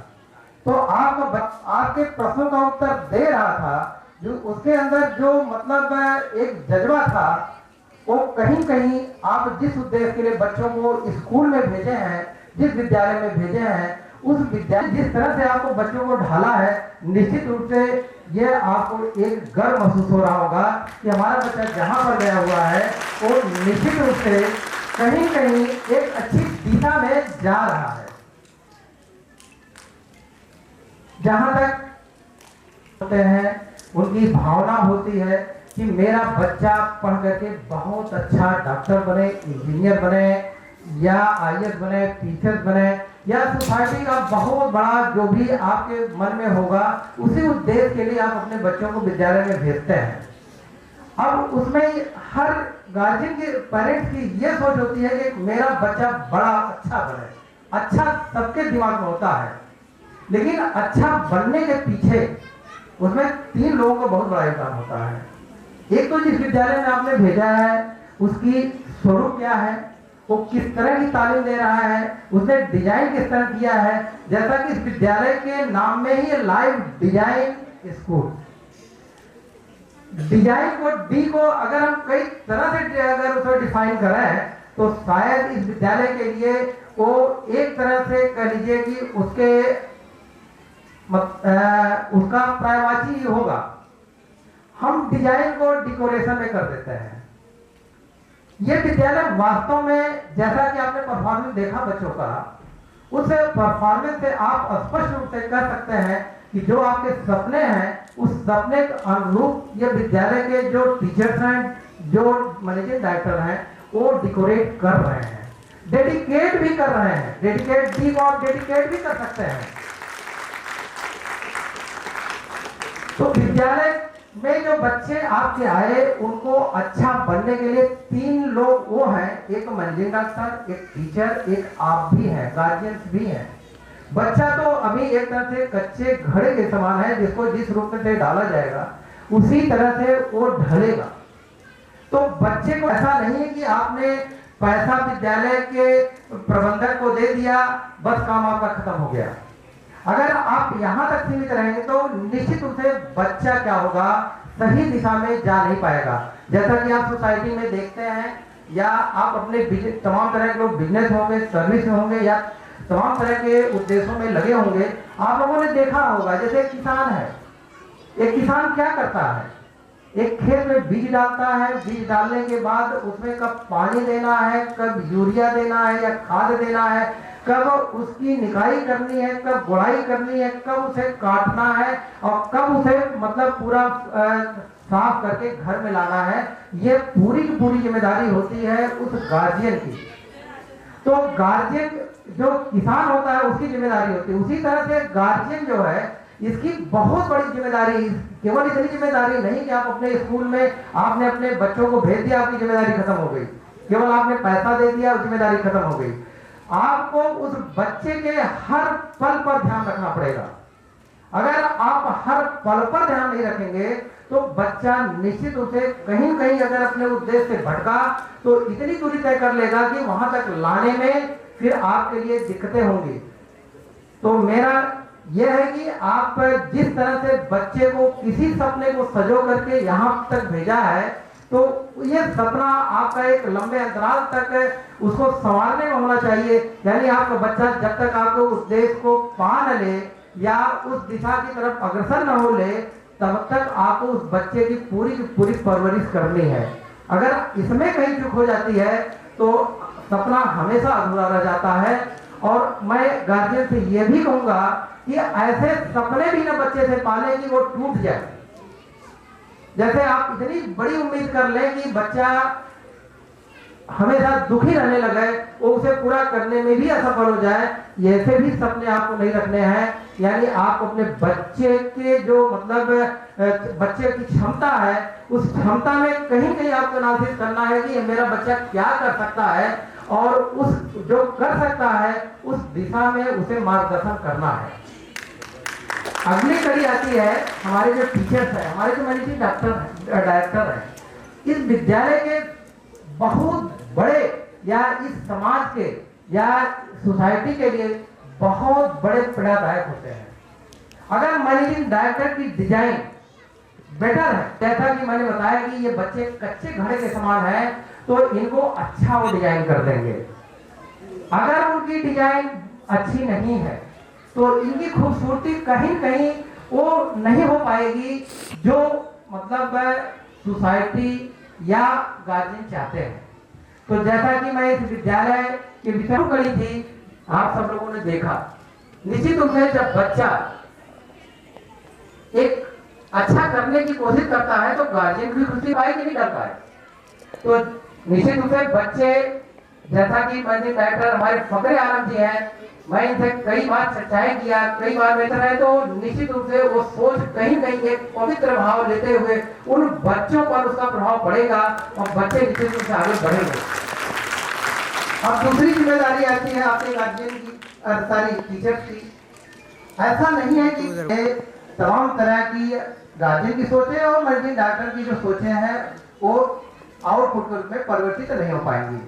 तो आपके प्रश्नों का उत्तर दे रहा था, जो उसके अंदर जो मतलब एक जज्बा था, वो कहीं कहीं आप जिस उद्देश्य के लिए बच्चों को स्कूल में भेजे हैं, जिस विद्यालय में भेजे हैं, उस विद्यालय जिस तरह से आपको बच्चों को ढाला है, निश्चित रूप से ये आपको एक गर्व महसूस हो रहा होगा कि हमारा बच्चा जहाँ पर गया हुआ है वो निश्चित रूप से कहीं कहीं एक अच्छी दिशा में जा रहा है। जहाँ तक होते हैं उनकी भावना होती है कि मेरा बच्चा पढ़ करके बहुत अच्छा डॉक्टर बने, इंजीनियर बने, या IAS बने, टीचर्स बने, या सोसाइटी का बहुत बड़ा जो भी आपके मन में होगा, उसी उद्देश्य के लिए आप अपने बच्चों को विद्यालय में भेजते हैं। अब उसमें हर गार्जियन के पेरेंट्स की ये सोच होती है कि मेरा बच्चा बड़ा अच्छा बने। अच्छा सबके दिमाग में होता है, लेकिन अच्छा बनने के पीछे उसमें 3 लोगों का बहुत बड़ा योगदान होता है। एक तो जिस विद्यालय में आपने भेजा है उसकी स्वरूप क्या है, वो किस तरह की तालीम दे रहा है, उसने डिजाइन किस तरह किया है। जैसा कि इस विद्यालय के नाम में ही लाइव डिजाइन स्कूल, डिजाइन को डी को अगर हम कई तरह से अगर उसको डिफाइन करें तो शायद इस विद्यालय के लिए वो एक तरह से कह लीजिए कि उसका पर्यायवाची होगा। हम डिजाइन को डेकोरेशन में कर देते हैं। ये विद्यालय वास्तव में जैसा कि आपने परफॉर्मेंस देखा बच्चों का, उस परफॉर्मेंस से आप स्पष्ट रूप से कह सकते हैं कि जो आपके सपने हैं उस सपने के अनुरूप ये विद्यालय के जो टीचर्स हैं, जो मैनेजिंग डायरेक्टर हैं, वो डेकोरेट कर रहे हैं, डेडिकेट भी कर रहे हैं। डेडिकेट भी और डेडिकेट भी कर सकते हैं। तो विद्यालय में जो बच्चे आपके आए उनको अच्छा बनने के लिए 3 लोग वो हैं, एक मैनेजिंग डायरेक्टर, एक टीचर, एक आप भी हैं, गार्जियंस भी हैं। बच्चा तो अभी एक तरह से कच्चे घड़े के समान है, जिसको जिस रूप में से डाला जाएगा उसी तरह से वो ढलेगा। तो बच्चे को ऐसा नहीं है कि आपने पैसा विद्यालय के प्रबंधक को दे दिया, बस काम आपका खत्म हो गया। अगर आप यहाँ तक सीमित रहेंगे तो निश्चित रूप से बच्चा क्या होगा, सही दिशा में जा नहीं पाएगा। जैसा कि आप सोसाइटी में देखते हैं, या आप अपने तमाम तरह के लोग बिजनेस होंगे, सर्विस में होंगे, या तमाम तरह के उद्देश्यों में लगे होंगे। आप लोगों ने देखा होगा, जैसे एक किसान है, एक किसान क्या करता है, एक खेत में बीज डालता है, बीज डालने के बाद उसमें कब पानी देना है, कब यूरिया देना है या खाद देना है, कब उसकी निकाई करनी है, कब गुड़ाई करनी है, कब उसे काटना है और कब उसे मतलब पूरा साफ करके घर में लाना है। ये पूरी की पूरी जिम्मेदारी होती है उस गार्जियन की। तो गार्जियन जो किसान होता है उसकी जिम्मेदारी होती है। उसी तरह से गार्जियन जो है इसकी बहुत बड़ी जिम्मेदारी, केवल इतनी जिम्मेदारी नहीं कि आप अपने स्कूल में आपने अपने बच्चों को भेज दिया, आपकी जिम्मेदारी खत्म हो गई, केवल आपने पैसा दे दिया, जिम्मेदारी खत्म हो गई। आपको उस बच्चे के हर पल पर ध्यान रखना पड़ेगा। अगर आप हर पल पर ध्यान नहीं रखेंगे तो बच्चा निश्चित रूप से कहीं कहीं अगर अपने उद्देश्य से भटका तो इतनी दूरी तय कर लेगा कि वहां तक लाने में फिर आपके लिए दिक्कतें होंगी। तो मेरा यह है कि आप जिस तरह से बच्चे को किसी सपने को सजो करके यहाँ तक भेजा है, तो ये सपना आपका एक लंबे अंतराल तक उसको संवारने में होना चाहिए। यानी आपका बच्चा जब तक आपको उस देश को पा न ले या उस दिशा की तरफ अग्रसर न हो ले, तब तक आपको उस बच्चे की पूरी परवरिश करनी है। अगर इसमें कहीं चूक हो जाती है तो सपना हमेशा अधूरा रह जाता है। और मैं गार्जियन से यह भी कहूंगा कि ऐसे सपने भी न बच्चे से पालें कि वो टूट जाए। जैसे आप इतनी बड़ी उम्मीद कर लें कि बच्चा हमेशा दुखी रहने लगे, वो उसे पूरा करने में भी असफल हो जाए, ऐसे भी सपने आपको नहीं रखने हैं। यानी आप अपने बच्चे के जो मतलब बच्चे की क्षमता है, उस क्षमता में कहीं कहीं आपको नाजिल करना है कि मेरा बच्चा क्या कर सकता है, और उस जो कर सकता है उस दिशा में उसे मार्गदर्शन करना है। अगली कड़ी आती है हमारे जो टीचर्स हैं, हमारे जो मैनेजिंग डायरेक्टर हैं, इस विद्यालय के बहुत बड़े या इस समाज के या सोसाइटी के लिए बहुत बड़े पीड़ादायक होते हैं। अगर मैनेजिंग डायरेक्टर की डिजाइन बेटर है, जैसा कि मैंने बताया कि ये बच्चे कच्चे घड़े के समान हैं, तो इनको अच्छा वो डिजाइन कर देंगे। अगर उनकी डिजाइन अच्छी नहीं है तो इनकी खूबसूरती कहीं कहीं वो नहीं हो पाएगी जो मतलब सोसाइटी या गार्जियन चाहते हैं। तो जैसा कि मैं इस विद्यालय के विषय करी थी, आप सब लोगों ने देखा, निश्चित रूप से जब बच्चा एक अच्छा करने की कोशिश करता है तो गार्जियन भी खुशी पाए कि नहीं डर पाए। तो निश्चित रूप से बच्चे जैसा कि मंजिल डायरेक्टर हमारे फखरे आलम जी हैं, मैं इनसे कई बार चर्चाएं किया, कई बार बेहतर है तो निश्चित रूप से वो सोच कहीं कहीं एक पवित्र भाव लेते हुए उन बच्चों पर उसका प्रभाव पड़ेगा और बच्चे निश्चित रूप से आगे बढ़ेंगे। अब दूसरी जिम्मेदारी आती है आपके गार्जियन की, सारी टीचर्स की। ऐसा नहीं है कि तमाम तरह की गार्जियन की सोचें और मंजिल डॉक्टर की जो सोचें हैं वो आउटपुट में परिवर्तित नहीं हो पाएंगी।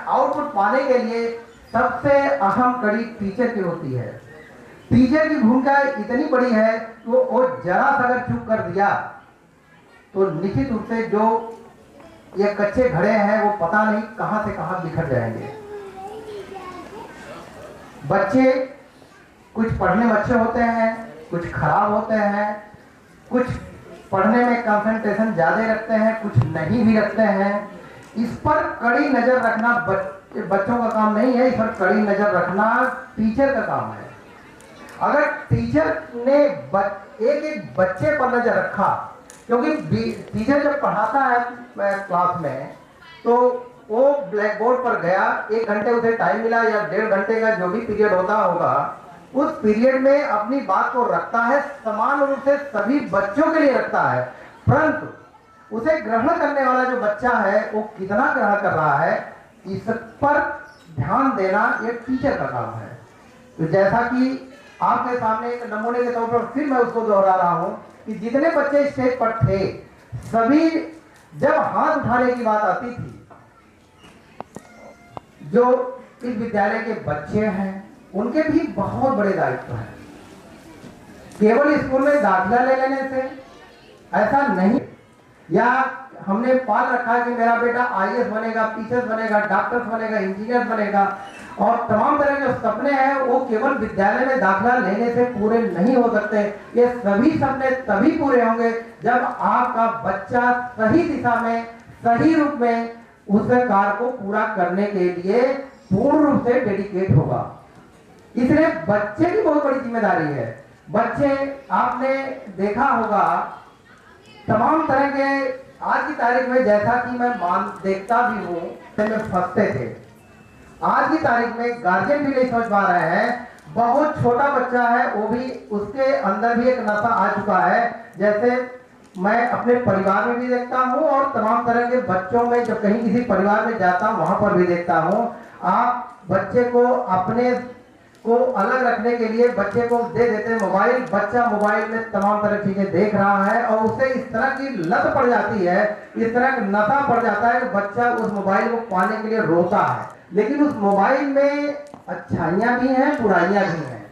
आउटपुट पाने के लिए सबसे अहम कड़ी टीचर की होती है। टीचर की भूमिका इतनी बड़ी है कि वो जरा सा अगर चूक कर दिया तो निश्चित रूप से जो ये कच्चे घड़े हैं वो पता नहीं कहां से कहां बिखर जाएंगे। बच्चे कुछ पढ़ने में अच्छे होते हैं, कुछ खराब होते हैं, कुछ पढ़ने में कंसंट्रेशन ज्यादा रखते हैं, कुछ नहीं भी रखते हैं। इस पर कड़ी नजर रखना बच्चों का काम नहीं है, इस पर कड़ी नजर रखना टीचर का काम है। अगर टीचर ने एक एक बच्चे पर नजर रखा, क्योंकि टीचर जब पढ़ाता है क्लास में तो वो ब्लैक बोर्ड पर गया, 1 घंटे उसे टाइम मिला या 1.5 घंटे का जो भी पीरियड होता होगा, उस पीरियड में अपनी बात को रखता है, समान रूप से सभी बच्चों के लिए रखता है। परंतु उसे ग्रहण करने वाला जो बच्चा है वो कितना ग्रहण कर रहा है, इस पर ध्यान देना ये टीचर का काम है। तो जैसा कि आपके सामने एक नमूने के तौर पर फिर मैं उसको दोहरा रहा हूं कि जितने बच्चे स्टेज पर थे, सभी जब हाथ उठाने की बात आती थी, जो इस विद्यालय के बच्चे हैं उनके भी बहुत बड़े दायित्व हैं। केवल स्कूल में दाखिला ले लेने से ऐसा नहीं, या हमने पाल रखा कि मेरा बेटा आईएएस बनेगा, पीसीएस बनेगा, डॉक्टर बनेगा, इंजीनियर बनेगा, और तमाम तरह के सपने हैं वो केवल विद्यालय में दाखिला लेने से पूरे नहीं हो सकते। ये सभी सपने तभी पूरे होंगे जब आपका बच्चा सही दिशा में, सही रूप में उस कार्य को पूरा करने के लिए पूर्ण रूप से डेडिकेट होगा। इसलिए बच्चे की बहुत बड़ी जिम्मेदारी है। बच्चे, आपने देखा होगा तमाम तरह के, आज की तारीख में जैसा कि मैं देखता भी हूँ, में फंसते थे। आज की तारीख में गार्जियन भी नहीं समझ पा रहे हैं, बहुत छोटा बच्चा है वो भी, उसके अंदर भी एक नशा आ चुका है। जैसे मैं अपने परिवार में भी देखता हूँ और तमाम तरह के बच्चों में, जब कहीं किसी परिवार में जाता हूँ वहां पर भी देखता हूँ। आप बच्चे को अपने को अलग रखने के लिए बच्चे को दे देते हैं मोबाइल, बच्चा मोबाइल में तमाम तरह की चीजें देख रहा है और उसे इस तरह की लत पड़ जाती है, इस तरह का नशा पड़ जाता है कि बच्चा उस मोबाइल को पाने के लिए रोता है। लेकिन उस मोबाइल में अच्छाइयां भी हैं, बुराइयां भी हैं।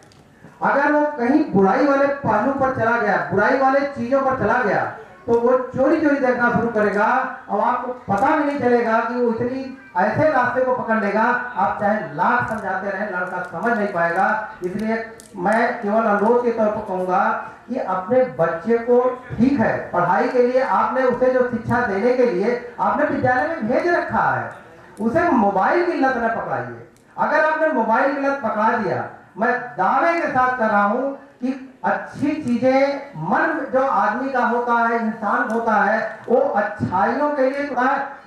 अगर वो कहीं बुराई वाले पहलू पर चला गया, बुराई वाले चीजों पर चला गया, तो वो चोरी चोरी देखना शुरू करेगा और आपको पता भी नहीं चलेगा कि वो इतनी ऐसे रास्ते को पकड़ लेगा, आप चाहे लाख समझाते रहे, लड़का समझ नहीं पाएगा। इसलिए मैं केवल अनुरोध के तौर पर कहूंगा कि अपने बच्चे को, ठीक है पढ़ाई के लिए आपने उसे जो शिक्षा देने के लिए आपने विद्यालय में भेज रखा है, उसे मोबाइल की लत न पकड़ाइए। अगर आपने मोबाइल की लत पकड़ा दिया, मैं दावे के साथ कर रहा हूं कि अच्छी चीजें, मन जो आदमी का होता है, इंसान होता है, वो अच्छाइयों के लिए,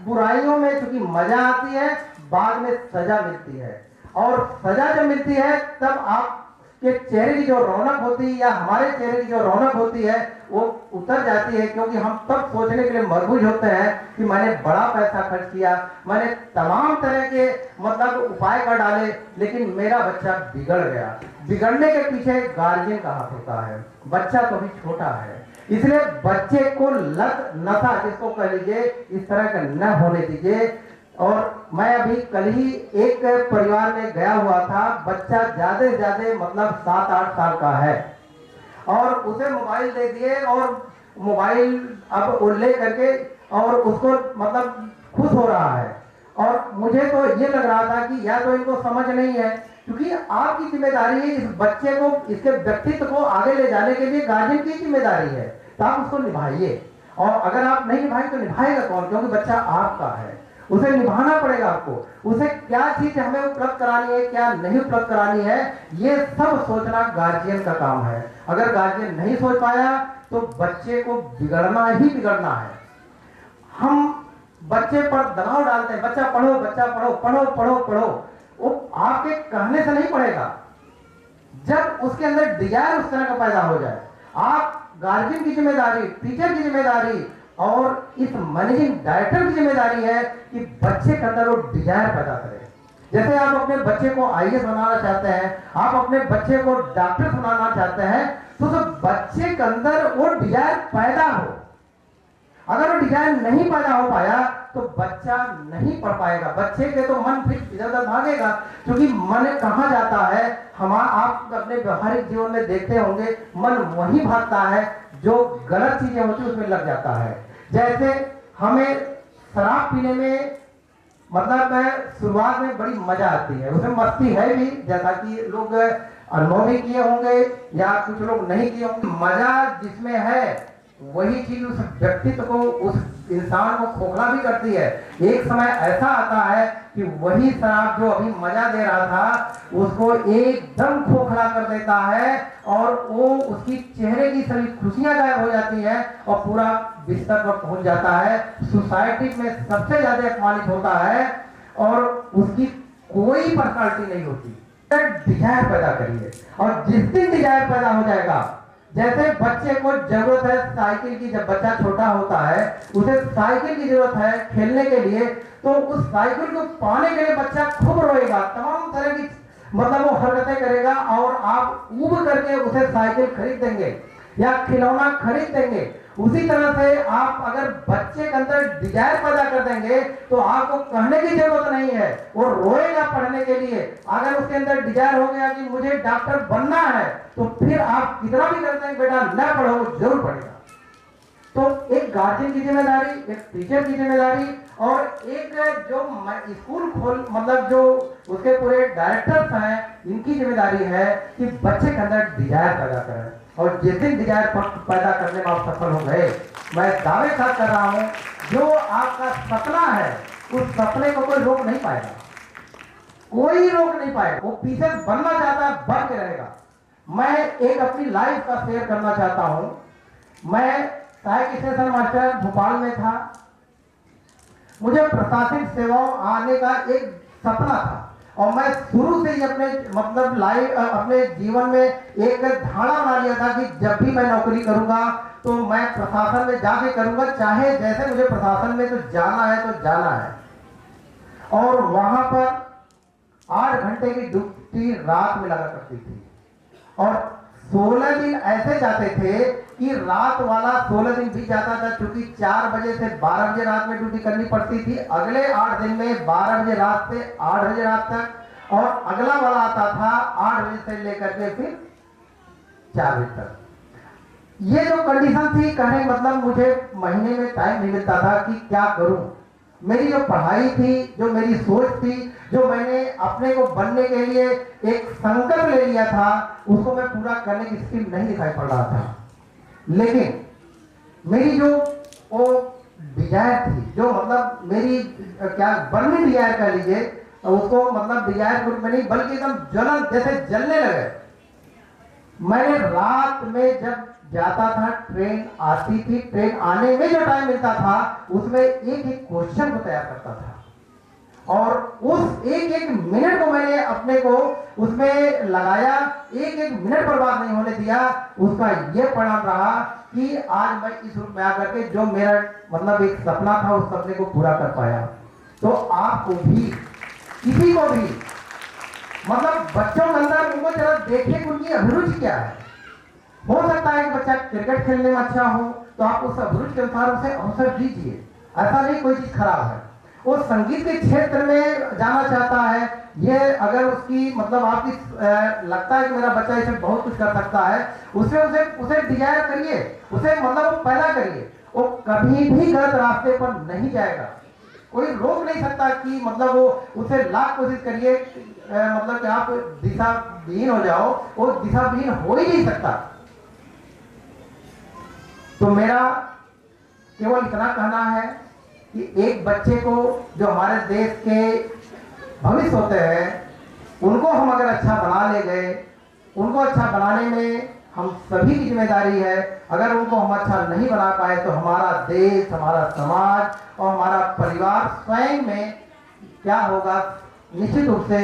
बुराइयों में चूंकि मजा आती है, बाद में सजा मिलती है। और सजा जब मिलती है तब आपके चेहरे की जो रौनक होती है या हमारे चेहरे की जो रौनक होती है वो उतर जाती है, क्योंकि हम तब सोचने के लिए मजबूर होते हैं कि मैंने बड़ा पैसा खर्च किया, मैंने तमाम तरह के मतलब उपाय कर डाले, लेकिन मेरा बच्चा बिगड़ गया। बिगड़ने के पीछे गार्जियन का हाथ होता है, बच्चा तो भी छोटा है। इसलिए बच्चे को लत, नशा जिसको कह लीजिए, इस तरह का न होने दीजिए। और मैं अभी कल ही एक परिवार में गया हुआ था, बच्चा ज्यादा से ज्यादा मतलब 7-8 साल का है और उसे मोबाइल दे दिए और मोबाइल अब ले करके और उसको मतलब खुश हो रहा है। और मुझे तो ये लग रहा था कि या तो इनको समझ नहीं है, क्योंकि आपकी जिम्मेदारी है इस बच्चे को, इसके व्यक्तित्व को आगे ले जाने के लिए गार्जियन की जिम्मेदारी है, तो आप उसको निभाइए। और अगर आप नहीं निभाएंगे तो निभाएगा कौन, क्योंकि बच्चा आपका है, उसे निभाना पड़ेगा आपको। उसे क्या चीज हमें उपलब्ध करानी है, क्या नहीं उपलब्ध करानी है, ये सब सोचना गार्जियन का काम है। अगर गार्जियन नहीं सोच पाया तो बच्चे को बिगड़ना ही बिगड़ना है। हम बच्चे पर दबाव डालते हैं, बच्चा पढ़ो, बच्चा पढ़ो, पढ़ो पढ़ो पढ़ो। वो आपके कहने से नहीं पढ़ेगा, जब उसके अंदर डिजायर उस तरह का पैदा हो जाए। आप गार्जियन की जिम्मेदारी, टीचर की जिम्मेदारी और इस मैनेजिंग डायरेक्टर की जिम्मेदारी है कि बच्चे के अंदर वो डिजायर पैदा करें। जैसे आप अपने बच्चे को आईएएस बनाना चाहते हैं, आप अपने बच्चे को डॉक्टर बनाना चाहते हैं, तो बच्चे के अंदर वो डिजायर पैदा हो। अगर वो डिजायर नहीं पैदा हो पाया तो बच्चा नहीं पढ़ पाएगा। बच्चे के तो मन फिर इधर उधर भागेगा, क्योंकि मन कहाँ जाता है, आप अपने व्यवहारिक जीवन में देखते होंगे, मन वही भागता है जो गलत चीजें होती है उसमें लग जाता है। जैसे हमें शराब पीने में मतलब शुरुआत में बड़ी मजा आती है, उसमें मस्ती है भी, जैसा कि लोग अनुभव भी किए होंगे या कुछ लोग नहीं किए होंगे। मजा जिसमें है वही चीज उस व्यक्तित्व को, उस इंसान को खोखला भी करती है। एक समय ऐसा आता है कि वही शराब जो अभी मजा दे रहा था उसको एकदम खोखला कर देता है और वो उसकी चेहरे की सभी खुशियां गायब हो जाती है और पूरा बिस्तर पर पहुंच जाता है। सोसाइटी में सबसे ज्यादा अपमानित होता है और उसकी कोई पर्सनालिटी नहीं होती। डिजायर पैदा करिए, और जिस दिन डिजायर पैदा हो जाएगा, जैसे बच्चे को जरूरत है साइकिल की, जब बच्चा छोटा होता है उसे साइकिल की जरूरत है खेलने के लिए, तो उस साइकिल को पाने के लिए बच्चा खूब रोएगा, तमाम तरह की मतलब वो हरकतें करेगा और आप ऊब करके उसे साइकिल खरीद देंगे या खिलौना खरीद देंगे। उसी तरह से आप अगर बच्चे के अंदर डिजायर पैदा कर देंगे तो आपको कहने की जरूरत नहीं है, वो रोएगा पढ़ने के लिए। अगर उसके अंदर डिजायर हो गया कि मुझे डॉक्टर बनना है, तो फिर आप कितना भी करते हैं बेटा न पढ़ो, वो जरूर पढ़ेगा। तो एक गार्जियन की जिम्मेदारी, एक टीचर की जिम्मेदारी और एक जो स्कूल खोल मतलब जो उसके पूरे डायरेक्टर्स हैं, इनकी जिम्मेदारी है कि बच्चे के अंदर डिजायर पैदा करें। और जिस दिन डिजायर पैदा करने में आप सफल हो गए, मैं दावे साथ कर रहा हूं, जो आपका सपना है उस सपने को कोई रोक नहीं पाएगा, कोई रोक नहीं पाएगा। वो पीछे बनना चाहता है, बन के रहेगा। मैं एक अपनी लाइफ का शेयर करना चाहता हूं। मैं सहायक स्टेशन मास्टर भोपाल में था। मुझे प्रशासनिक सेवाओं आने का एक सपना था और मैं शुरू से ही अपने मतलब अपने जीवन में एक धारणा बना लिया था कि जब भी मैं नौकरी करूंगा तो मैं प्रशासन में जाके करूंगा, चाहे जैसे मुझे प्रशासन में तो जाना है तो जाना है। और वहां पर 8 घंटे की ड्यूटी रात में लगा करती थी और 16 दिन ऐसे जाते थे कि रात वाला 16 दिन भी जाता था, क्योंकि 4 बजे से 12 बजे रात में ड्यूटी करनी पड़ती थी। अगले 8 दिन में 12 बजे रात से 8 बजे रात तक, और अगला वाला आता था 8 बजे से लेकर के फिर 4 बजे तक। ये जो कंडीशन थी, कहने मतलब मुझे महीने में टाइम नहीं मिलता था कि क्या करूं। मेरी जो पढ़ाई थी, जो मेरी सोच थी, जो मैंने अपने को बनने के लिए एक संकल्प ले लिया था, उसको मैं पूरा करने की स्थिति नहीं दिखाई पड़ रहा था। लेकिन मेरी जो वो डिजायर थी, जो मतलब मेरी क्या बर्निंग डिजायर कह लीजिए उसको, मतलब डिजायर ग्रुप में नहीं बल्कि एकदम जलन जैसे जलने लगे। मैंने रात में जब जाता था, ट्रेन आती थी, ट्रेन आने में जो टाइम मिलता था उसमें एक एक क्वेश्चन को तैयार करता था और उस एक एक मिनट को मैंने अपने को उसमें लगाया, एक एक मिनट बर्बाद नहीं होने दिया। उसका यह परिणाम रहा कि आज मैं इस रूप में आकर के जो मेरा मतलब एक सपना था उस सपने को पूरा कर पाया। तो आपको भी, किसी को भी, मतलब बच्चों के अंदर उनको जरा देखिए कि उनकी अभिरुचि क्या है। हो सकता है कि बच्चा क्रिकेट खेलने में अच्छा हो तो आप उस अभिरुचि के अनुसार उसे अवसर दीजिए, ऐसा नहीं कोई चीज खराब है। वो संगीत के क्षेत्र में जाना चाहता है, ये अगर उसकी मतलब आपकी लगता है कि मेरा बच्चा इसमें बहुत कुछ कर सकता है, उसे डिजायर करिए, उसे मतलब पैदा करिए। वो कभी भी गलत रास्ते पर नहीं जाएगा, कोई रोक नहीं सकता कि मतलब वो उसे लाख कोशिश करिए मतलब कि आप दिशा विहीन हो जाओ, वो दिशा विहीन हो ही नहीं सकता। तो मेरा केवल इतना कहना है कि एक बच्चे को, जो हमारे देश के भविष्य होते हैं, उनको हम अगर अच्छा बना ले गए, उनको अच्छा बनाने में हम सभी की जिम्मेदारी है। अगर उनको हम अच्छा नहीं बना पाए तो हमारा देश, हमारा समाज और हमारा परिवार स्वयं में क्या होगा, निश्चित रूप से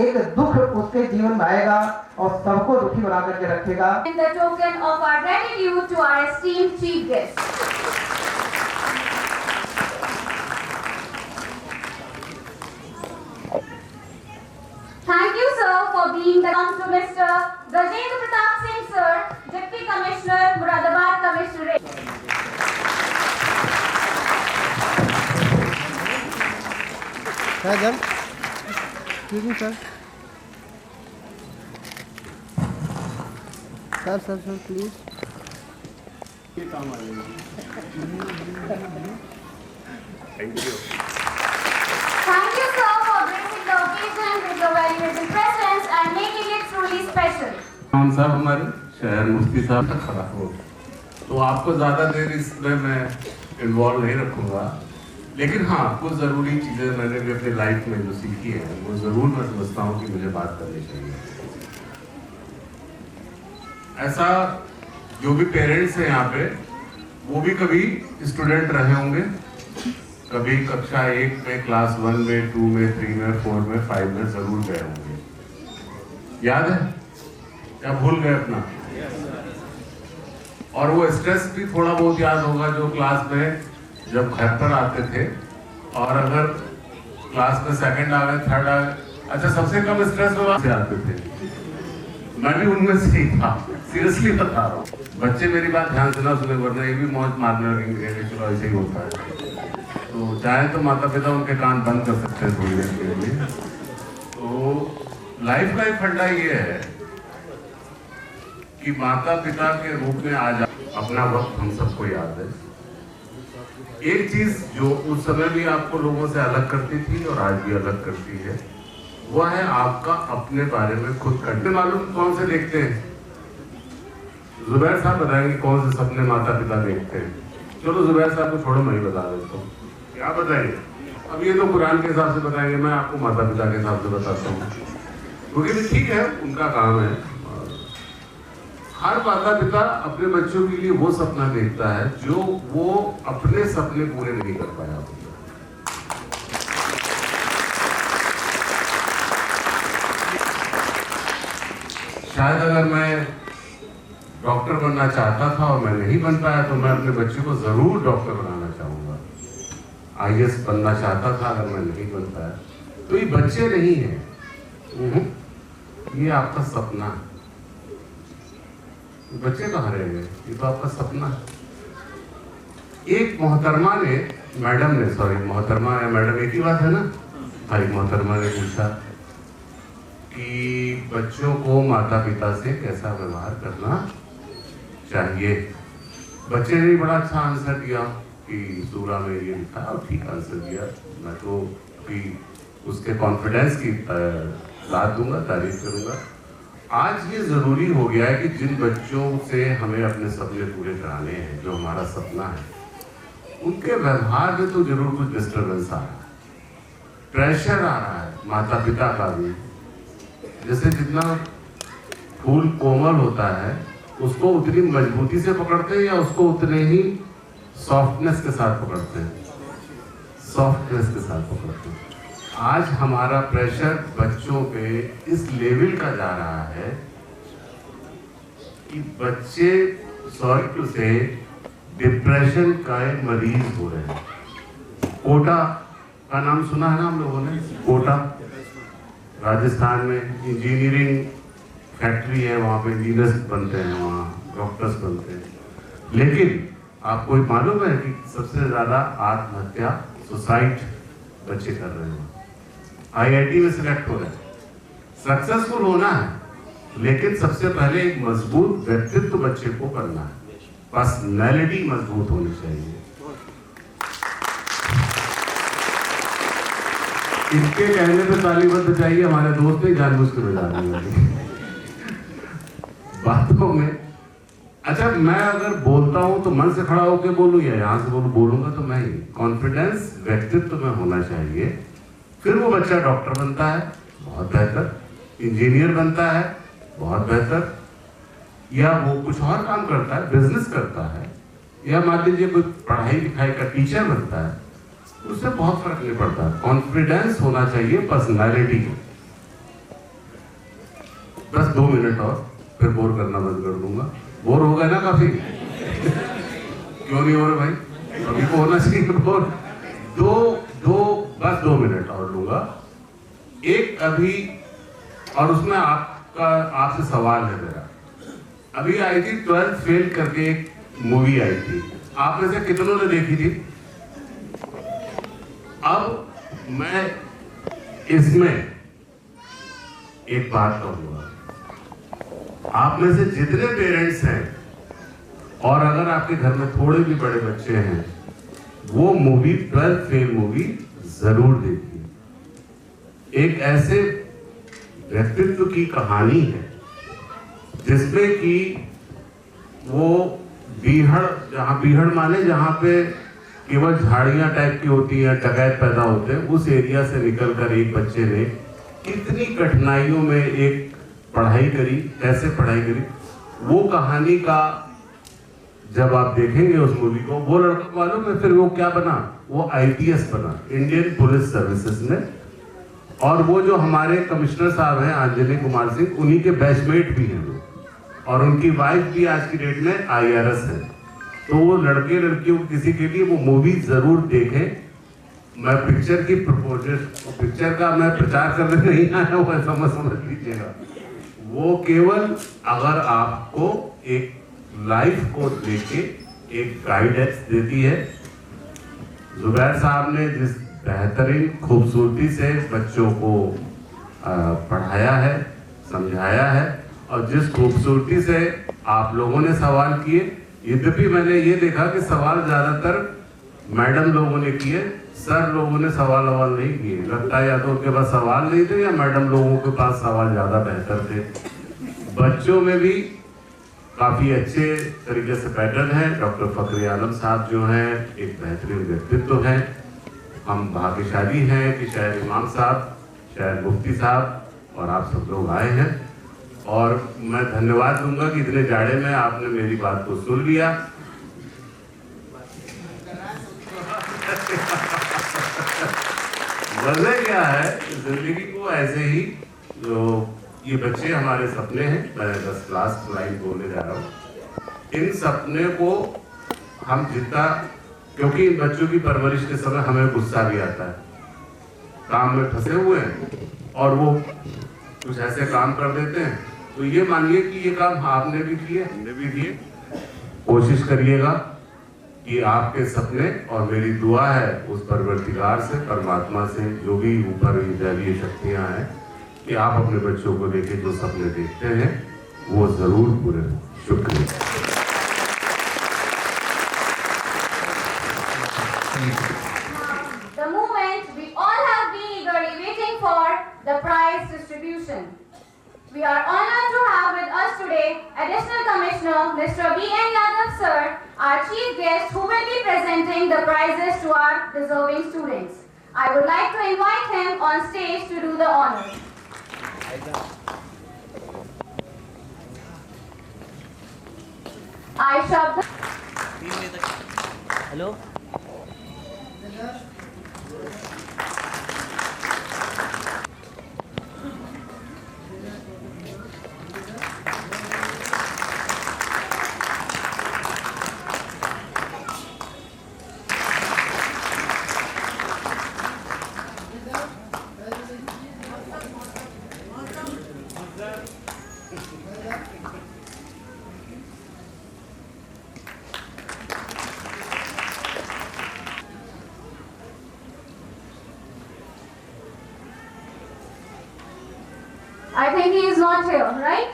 एक दुख उसके जीवन में आएगा और सबको दुखी बना करके रखेगा। In the token of our gratitude to our esteemed chief guest. Thank you, sir, for being the come to Mr. Gajendra Pratap Singh, sir, Deputy Commissioner, Muradabad Commissionerate. Sir, excuse me, sir. Sir, please. Thank you, sir, for bringing the occasion with your valuable presence and making it truly special. हम साहब हमारे शहर मुफ्ती साहब तक खड़ा हो, तो आपको ज़्यादा देर इसमें मैं इन्वॉल्व नहीं रखूँगा, लेकिन हाँ कुछ ज़रूरी चीज़ें मैंने भी अपनी लाइफ में जो सीखी है वो ज़रूर मैं समझता हूँ कि मुझे बात करनी चाहिए। ऐसा जो भी पेरेंट्स हैं यहाँ पे वो भी कभी स्टूडेंट रहे होंगे, कभी कक्षा 1 में, क्लास 1 में, 2 में, 3 में, 4 में, 5 में जरूर गए होंगे। याद है या भूल गए अपना? और वो स्ट्रेस भी थोड़ा बहुत याद होगा जो क्लास में जब घर पर आते थे, और अगर क्लास में सेकंड आ गए, थर्ड आ गए, अच्छा सबसे कम स्ट्रेस वो से आते थे। मैं भी उनमें से ही था, सीरियसली बता रहा हूँ। बच्चे मेरी बात ध्यान से ना सुने वरना ये भी मौज मारने लगेंगे, चलो ऐसे ही होता है। तो चाहे तो माता पिता उनके कान बंद कर सकते हैं थोड़ी देर के लिए। तो लाइफ का एक फंडा ये है कि माता पिता के रूप में आज अपना वक्त हम सबको याद है। एक चीज जो उस समय भी आपको लोगों से अलग करती थी और आज भी अलग करती है, वो है आपका अपने बारे में खुद करते मालूम कौन से देखते हैं। जुबैर साहब बताएंगे कौन से सपने माता पिता देखते हैं। चलो जुबैर साहब को छोड़ो, मैं ही बता देता हूँ। क्या बताएंगे? अब ये तो कुरान के हिसाब से बताएंगे, मैं आपको माता पिता के हिसाब से बताता हूँ, क्योंकि ठीक है उनका काम है। हर माता पिता अपने बच्चों के लिए वो सपना देखता है जो वो अपने सपने पूरे नहीं कर पाया। शायद अगर मैं डॉक्टर बनना चाहता था और मैं नहीं बन पाया तो मैं अपने बच्चों को जरूर डॉक्टर बनाना चाहूंगा। IAS बनना चाहता था, अगर मैं नहीं बन पाया तो ये बच्चे नहीं है, ये आपका सपना है। बच्चे कहाँ रह गए? ये तो आपका सपना है। एक मोहतरमा ने, मैडम ने, सॉरी मोहतरमा या मैडम एक ही बात है ना, भाई मोहतरमा ने पूछा कि बच्चों को माता पिता से कैसा व्यवहार करना चाहिए। बच्चे ने बड़ा अच्छा आंसर दिया कि सूरा में ये लिखा, और ठीक आंसर दिया। मैं तो कि उसके कॉन्फिडेंस की दाद दूंगा, तारीफ करूंगा। आज ये जरूरी हो गया है कि जिन बच्चों से हमें अपने सपने पूरे कराने हैं, जो हमारा सपना है, उनके व्यवहार में तो जरूर कुछ डिस्टर्बेंस आ रहा है, प्रेशर आ रहा है माता पिता का भी। जैसे जितना फूल कोमल होता है उसको उतनी मजबूती से पकड़ते हैं या उसको उतने ही सॉफ्टनेस के साथ पकड़ते हैं? सॉफ्टनेस के साथ पकड़ते हैं। आज हमारा प्रेशर बच्चों पे इस लेवल का जा रहा है कि बच्चे सॉरी टू से डिप्रेशन का मरीज हो रहे हैं। कोटा का नाम सुना है ना हम लोगों ने? कोटा राजस्थान में इंजीनियरिंग फैक्ट्री है, वहाँ पे इंजीनियर्स बनते हैं, वहाँ डॉक्टर्स बनते हैं। लेकिन आपको मालूम है कि सबसे ज़्यादा आत्महत्या सुसाइड बच्चे कर रहे हैं। IIT में सिलेक्ट हो रहे हैं, सक्सेसफुल होना है, लेकिन सबसे पहले एक मजबूत व्यक्तित्व बच्चे को करना है, पर्सनैलिटी मजबूत होनी चाहिए। इसके कहने पे ताली बंद चाहिए, हमारे दोस्त ने जानबूझ के बजा दी बातों में। अच्छा, मैं अगर बोलता हूं तो मन से खड़ा होकर बोलूं या यहां से बोलूंगा तो मैं ही। कॉन्फिडेंस व्यक्तित्व में होना चाहिए, फिर वो बच्चा डॉक्टर बनता है, बहुत बेहतर, इंजीनियर बनता है, बहुत बेहतर, या वो कुछ और काम करता है, बिजनेस करता है, या मान लीजिए कोई पढ़ाई लिखाई का टीचर बनता है, उससे बहुत फर्क नहीं पड़ता। कॉन्फिडेंस होना चाहिए पर्सनालिटी में। बस 2 मिनट और फिर बोर करना बंद कर दूंगा। बोर हो गए ना काफी? क्यों नहीं हो रहे भाई? अभी को होना चाहिए बोर। बस 2 मिनट और लूंगा। एक अभी, और उसमें आपसे सवाल है मेरा। अभी आई थी 12th फेल करके एक मूवी आई थी, आप में से कितनों ने देखी थी? अब मैं इसमें एक बात कहूंगा, आप में से जितने पेरेंट्स हैं और अगर आपके घर में थोड़े भी बड़े बच्चे हैं, वो मूवी 12th फेल मूवी जरूर देखिए। एक ऐसे व्यक्तित्व की कहानी है जिसमें कि वो बीहड़ माने जहां पे केवल झाड़ियां टाइप की होती हैं, डकैत पैदा होते हैं, उस एरिया से निकलकर एक बच्चे ने कितनी कठिनाइयों में एक पढ़ाई करी, कैसे पढ़ाई करी, वो कहानी का जब आप देखेंगे उस मूवी को, वो लड़का मालूम है फिर वो क्या बना? वो IPS बना, इंडियन पुलिस सर्विसेज में। और वो जो हमारे कमिश्नर साहब हैं अंजलि कुमार सिंह, उन्हीं के बैचमेट भी हैं वो, और उनकी वाइफ भी आज की डेट में IRS है। तो वो लड़के लड़कियों किसी के लिए वो मूवी जरूर देखें। मैं पिक्चर का मैं प्रचार करने नहीं आया, वो समझ लीजिएगा। वो केवल अगर आपको एक लाइफ को लेके एक गाइडेंस देती है। जुबैर साहब ने जिस बेहतरीन खूबसूरती से बच्चों को पढ़ाया है, समझाया है, और जिस खूबसूरती से आप लोगों ने सवाल किए, यद्यपि मैंने ये देखा कि सवाल ज्यादातर मैडम लोगों ने किए, सर लोगों ने सवाल नहीं किए। लगता है या तो उनके पास सवाल नहीं थे या मैडम लोगों के पास सवाल ज्यादा बेहतर थे। बच्चों में भी काफी अच्छे तरीके से पैटर्न है। डॉक्टर फखरी आलम साहब जो हैं एक बेहतरीन व्यक्तित्व हैं। हम भाग्यशाली हैं कि शायद इमाम साहब, शायद मुफ्ती साहब और आप सब लोग आए हैं, और मैं धन्यवाद दूंगा कि इतने जाड़े में आपने मेरी बात को सुन लिया। मजे क्या है जिंदगी को ऐसे ही, जो ये बच्चे हमारे सपने हैं, मैं 10 क्लास लाइन बोलने जा रहा हूँ। इन सपने को हम जितना, क्योंकि इन बच्चों की परवरिश के समय हमें गुस्सा भी आता है, काम में फंसे हुए हैं और वो कुछ ऐसे काम कर देते हैं, तो ये मानिए कि ये काम आपने भी किए, हमने भी किए। कोशिश करिएगा कि आपके सपने, और मेरी दुआ है उस परवरदिगार से, परमात्मा से, जो भी ऊपर दैवीय शक्तियां हैं, कि आप अपने बच्चों को लेके जो सपने देखते हैं वो जरूर पूरे हों। शुक्रिया। The moment we all have been eagerly waiting for, the prize distribution. We are honored to have with us today Additional Commissioner Mr. B.N. Yadav sir, our chief guest, who will be presenting the prizes to our deserving students. I would like to invite him on stage to do the honors. I shall. Hello. I think he is not here, right?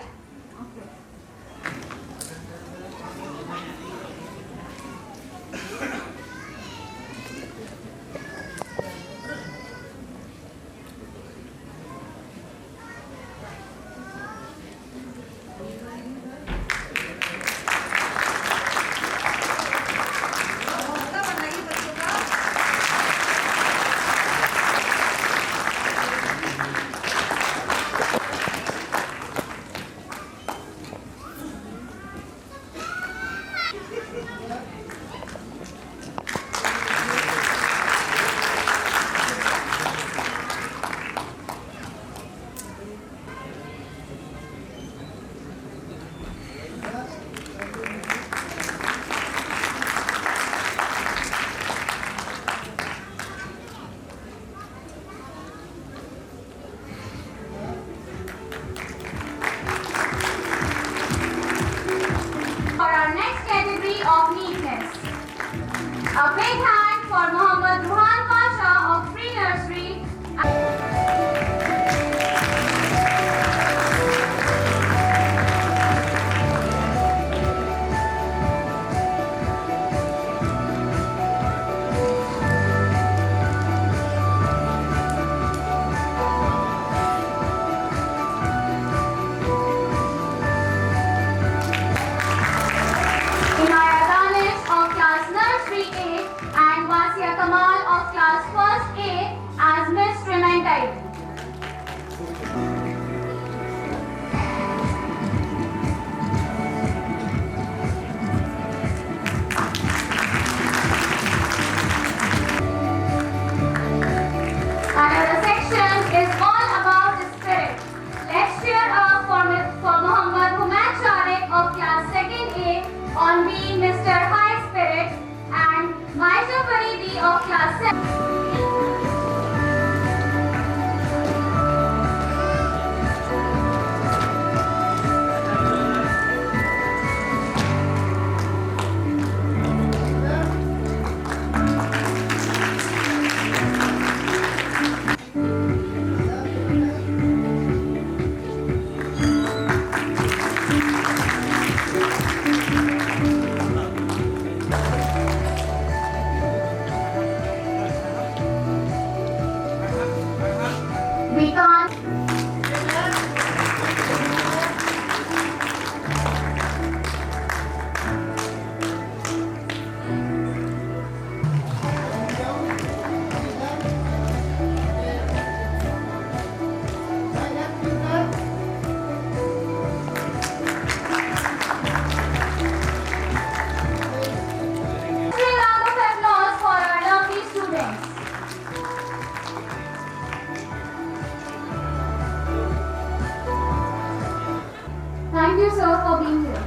Thank you, sir, for being here.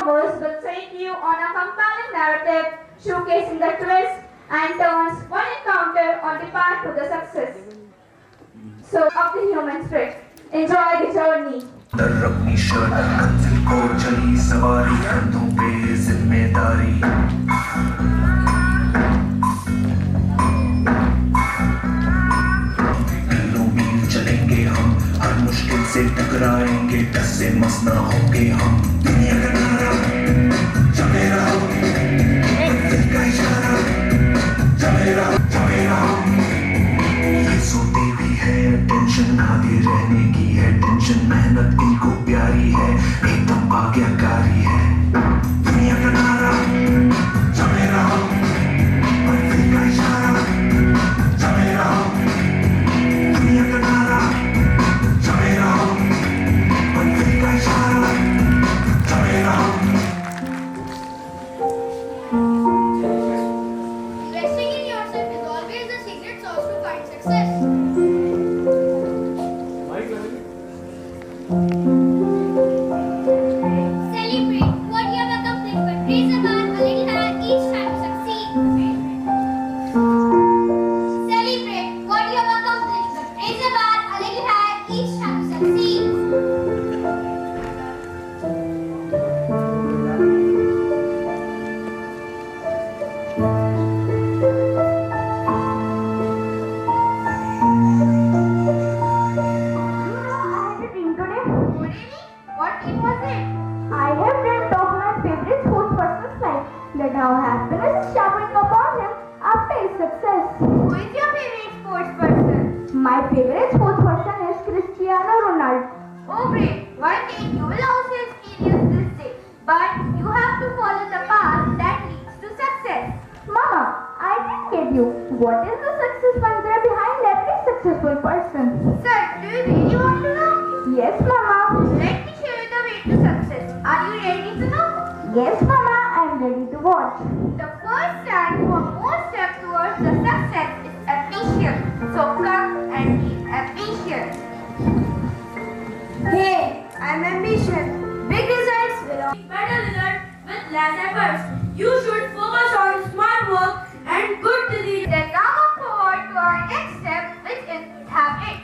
Will take you on a compelling narrative showcasing the twists and turns one encounter on the path to the success of the human spirit. Enjoy the journey. अपनी shirt मंजिल को चली सवारी कंधों पे जिम्मेदारी मीलों मील चलेंगे हम हर मुश्किल से टकराएंगे डस से मस ना होंगे हम दुनिया का नारा चले रहो मंजिल का इशारा चले रहो ये सोते भी है टेंशन आगे रहने की है टेंशन मेहनत इनको प्यारी है एकदम आज्ञाकारी है दुनिया का नारा चले रहो मंजिल का इशारा चले रहो दुनिया का नारा चले रहो मंजिल का इशारा चले रहो Investing in yourself is always the secret sauce to find success. Celebrate what you have accomplished, but raise the bar a little higher each time to succeed. Celebrate what you have accomplished, but raise the bar a little higher each time to succeed. What team was it? I have dreamt of my favorite sports person's life, that how happiness is showering upon him after his success. Who is your favorite sports person? My favorite sports person is Cristiano Ronaldo. Oh great, one day you will also experience this day, but you have to follow the path that leads to success. Mama, I didn't get you. What is the success mantra behind every successful person? Sir, do you really want to know? Yes, Mama. Let me show you the way to success. Are you ready to know? Yes, Mama. I am ready to watch. The first and foremost step towards the success is ambition. So come and be ambitious. Hey, I am ambition. Big results will better results with less efforts. You should focus on smart work and good decisions. Then now move forward to our next step, which is habits.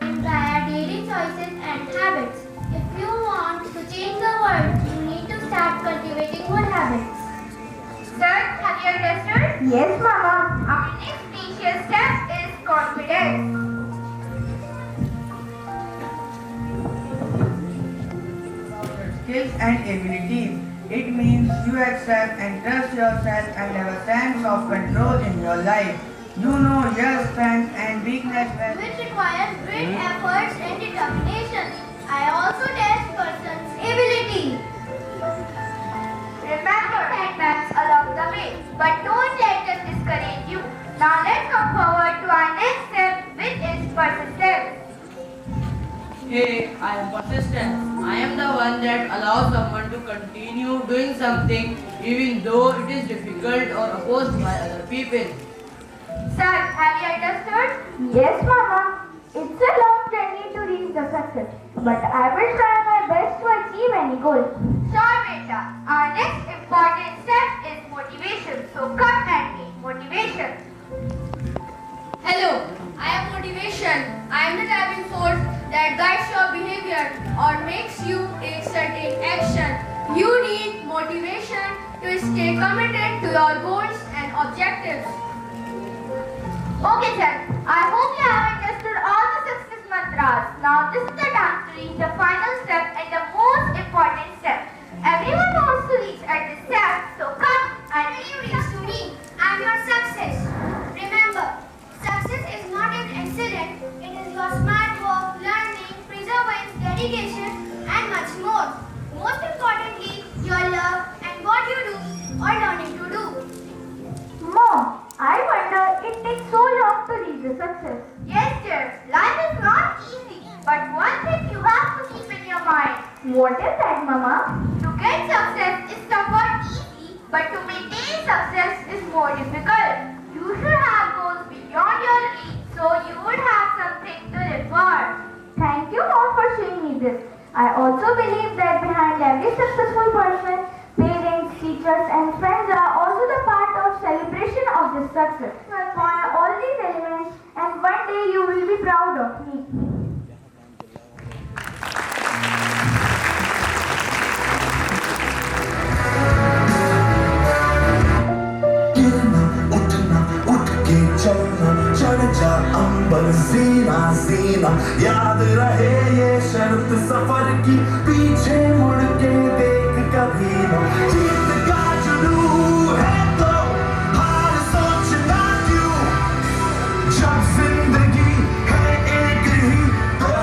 Via daily choices and habits. If you want to change the world, you need to start cultivating good habits. Sir, have you understood? Yes, Mama. Our next crucial step is confidence. Skills and abilities. It means you accept and trust yourself and have a sense of control in your life. You know your strengths and weaknesses. Which requires great efforts and determination. I also test person's ability. Remember setbacks along the way, but don't let them discourage you. Now let's come forward to our next step, which is persistence. Hey, I am persistent. I am the one that allows someone to continue doing something even though it is difficult or opposed by other people. Sir, have you understood? Yes, Mama. It's a long journey to reach the success, but I will try my best to achieve any goal. Sure, Beta. Our next important step is motivation. So come and meet motivation. Hello, I am motivation. I am the driving force that guides your behavior or makes you take certain action. You need motivation to stay committed to your goals and objectives. Okay, sir. I hope you have understood all the success mantras. Now, this is the time to reach the final step and the most important step. Everyone wants to reach at this step, so come and you reach to me. I'm your success. Remember, success is not an accident. It is your smart work, learning, perseverance, dedication, and much more. Most importantly, your love and what you do or learning to do. Mom, I wonder it takes so long to reach the success. Yes, dear. Life is not easy. But one thing you have to keep in your mind. What is that, Mama? To get success is somewhat easy, but to maintain success is more difficult. You should have goals beyond your reach, so you would have something to live for. Thank you, Mom, for showing me this. I also believe that behind every successful person, parents, teachers and friends are also the part of celebration of this success. I acquire all these elements and one day you will be proud of me. चलना चढ़ जा अंबर जीना जीना याद रहे ये शर्त सफर की पीछे मुड़ के देख कभी ना जीत का जुनून है तो हार सोचना क्यों जब जिंदगी है एक ही तो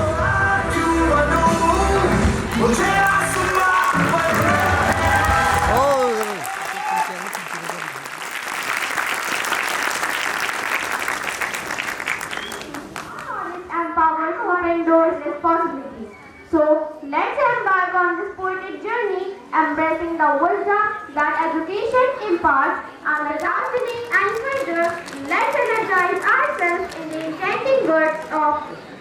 क्यों बनूं मुझे आसमान पर Responsibilities. So let's embark on this poetic journey, embracing the wisdom that education imparts, and the dancing and pleasure. Let's energize ourselves in the enchanting words of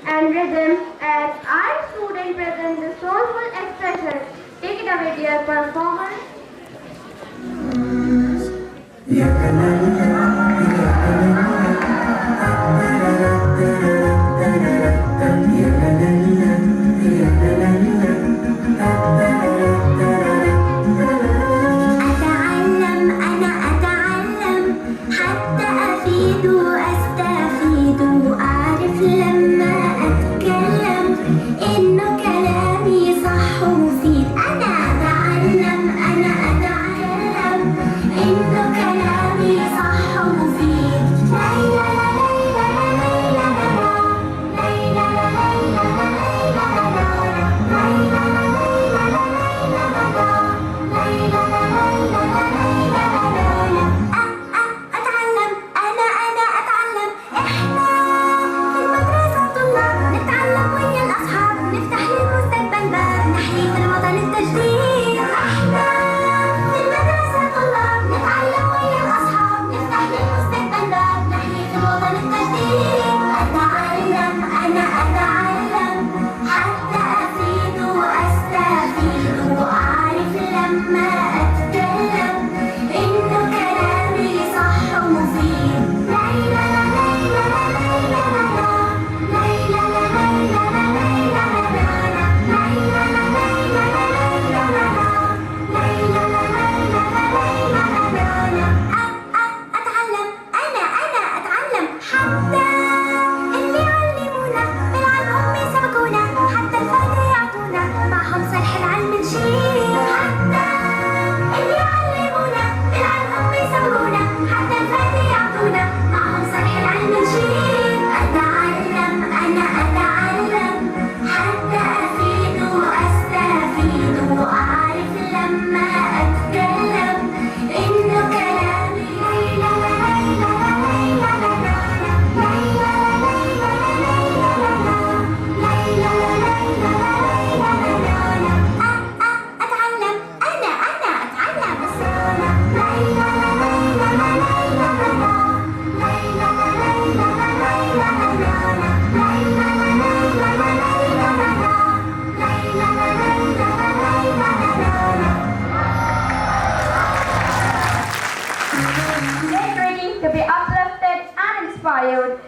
and rhythm as our student present the soulful expression. Take it away, dear performers.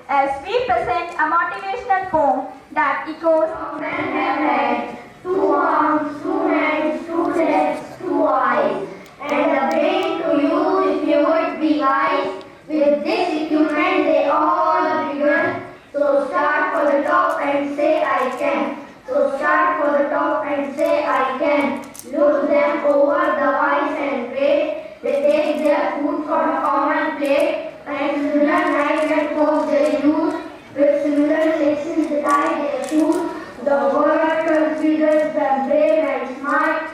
As we present a motivational poem that echoes two arms, two hands, two legs, two eyes, and a brain to use if you would be wise. With this equipment they all begun. So start for the top and say I can. So start for the top and say I can. Lose them over the wise and great. They take their food from a common plate. And similar knives and forks they use, with similar laces they tie their shoes. The world considers them brave and smart.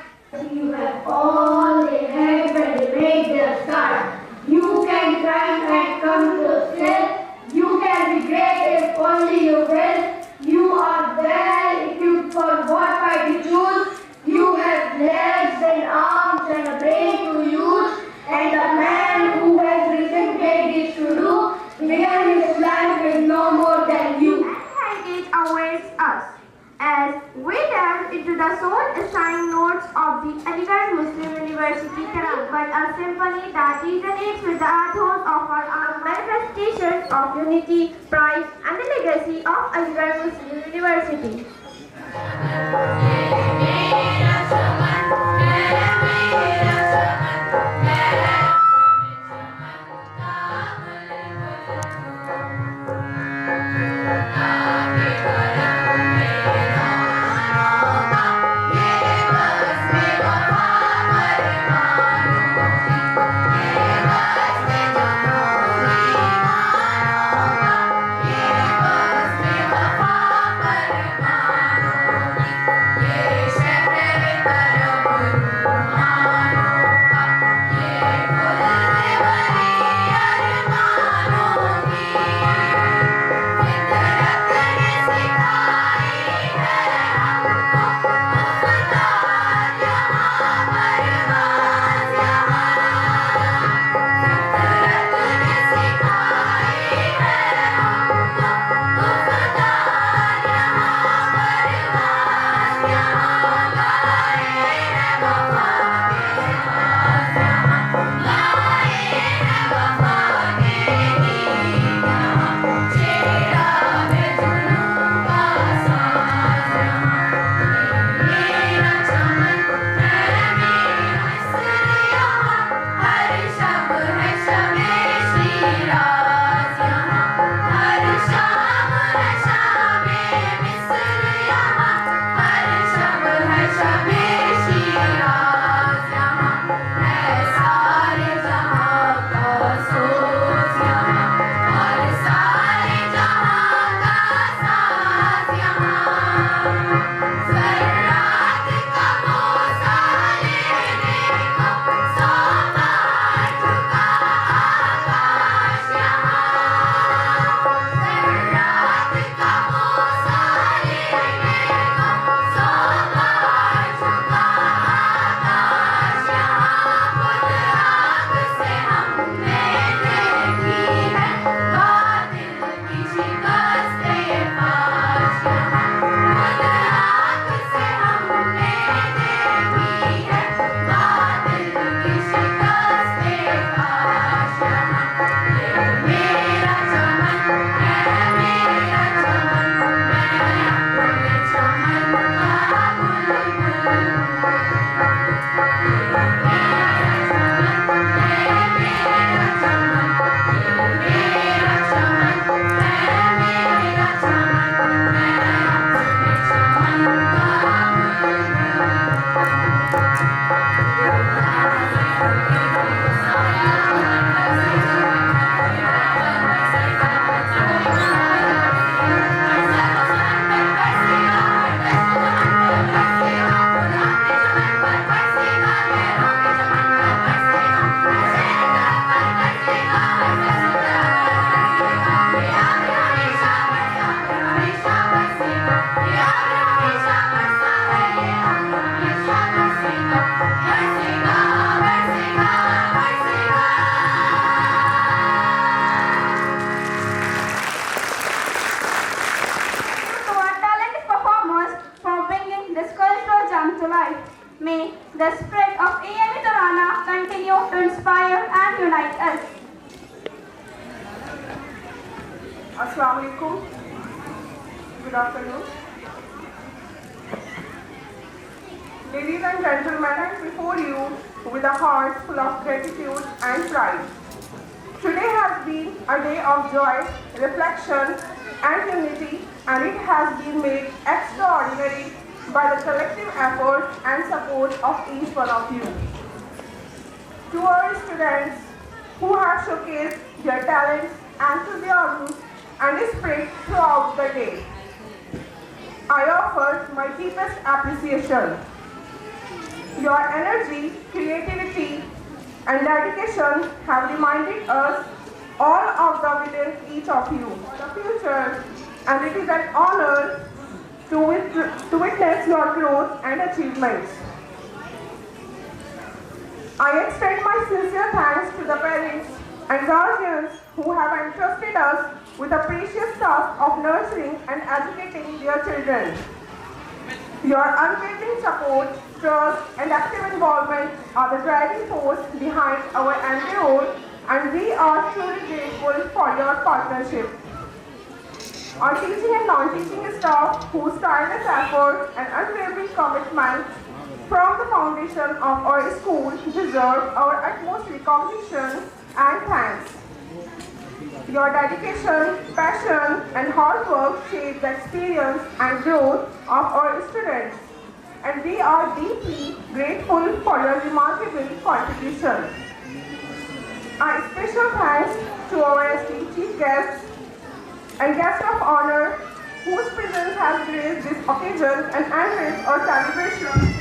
You have all they have when they make their start. You can climb and come to a step. You can be great if only you will. You are well equipped for what fight you choose. You have legs and arms and a brain to use. And a man who has risen great deeds to do, began as we delve into the soul-assigned notes of the elegant Muslim University Quran, but a symphony that resonates with the ethos of our manifestations of unity, pride, and the legacy of elegant Muslim University. May the spirit of AME Tarana continue to inspire and unite us. Assalamu alaikum. Good afternoon. Ladies and gentlemen, I am before you with a heart full of gratitude and pride. Today has been a day of joy, reflection and unity, and it has been made extraordinary by the collective effort and support of each one of you. To our students who have showcased their talents, enthusiasm and spirit throughout the day, I offer my deepest appreciation. Your energy, creativity and dedication have reminded us all of the within each of you for the future, and it is an honor to witness your growth and achievements. I extend my sincere thanks to the parents and guardians who have entrusted us with the precious task of nurturing and educating their children. Your unwavering support, trust, and active involvement are the driving force behind our endeavor, and we are truly grateful for your partnership. Our teaching and non-teaching staff, whose tireless effort and unwavering commitment from the foundation of our school deserve our utmost recognition and thanks. Your dedication, passion, and hard work shape the experience and growth of our students, and we are deeply grateful for your remarkable contribution. A special thanks to our esteemed chief guests and guest of honor, whose presence has graced this occasion and enriched our celebration.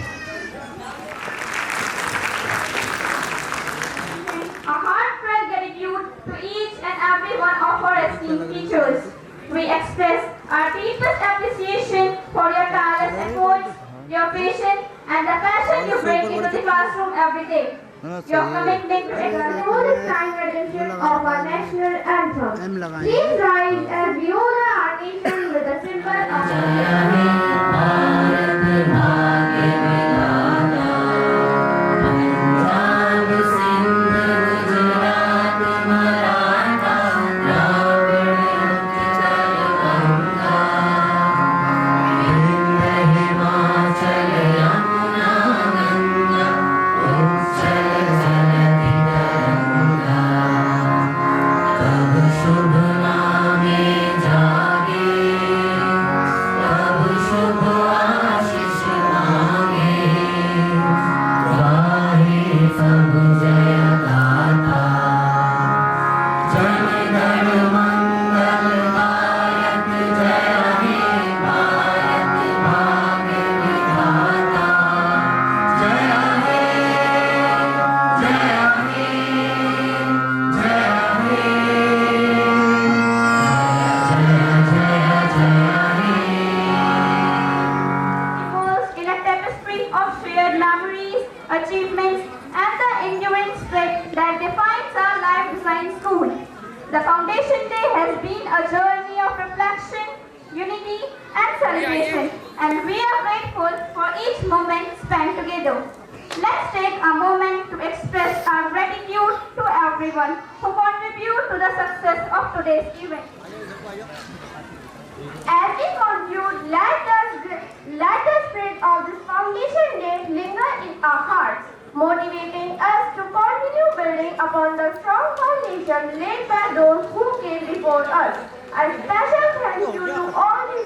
A heartfelt gratitude to each and every one of our esteemed teachers. We express our deepest appreciation for your tireless efforts, your patience, and the passion you bring into the classroom every day. Your commitment to excellence is time attention of our national anthem. Please rise as we honor our nation with a symbol of achievements, and the enduring spirit that defines our life design school. The Foundation Day has been a journey of reflection, unity, and celebration, and we are grateful for each moment spent together. Let's take a moment to express our gratitude to everyone who contribute to the success of today's event. As we conclude, let the spirit of this Foundation Day linger in our hearts, motivating us to continue building upon the strong foundation laid by those who came before us. A special thank you to all the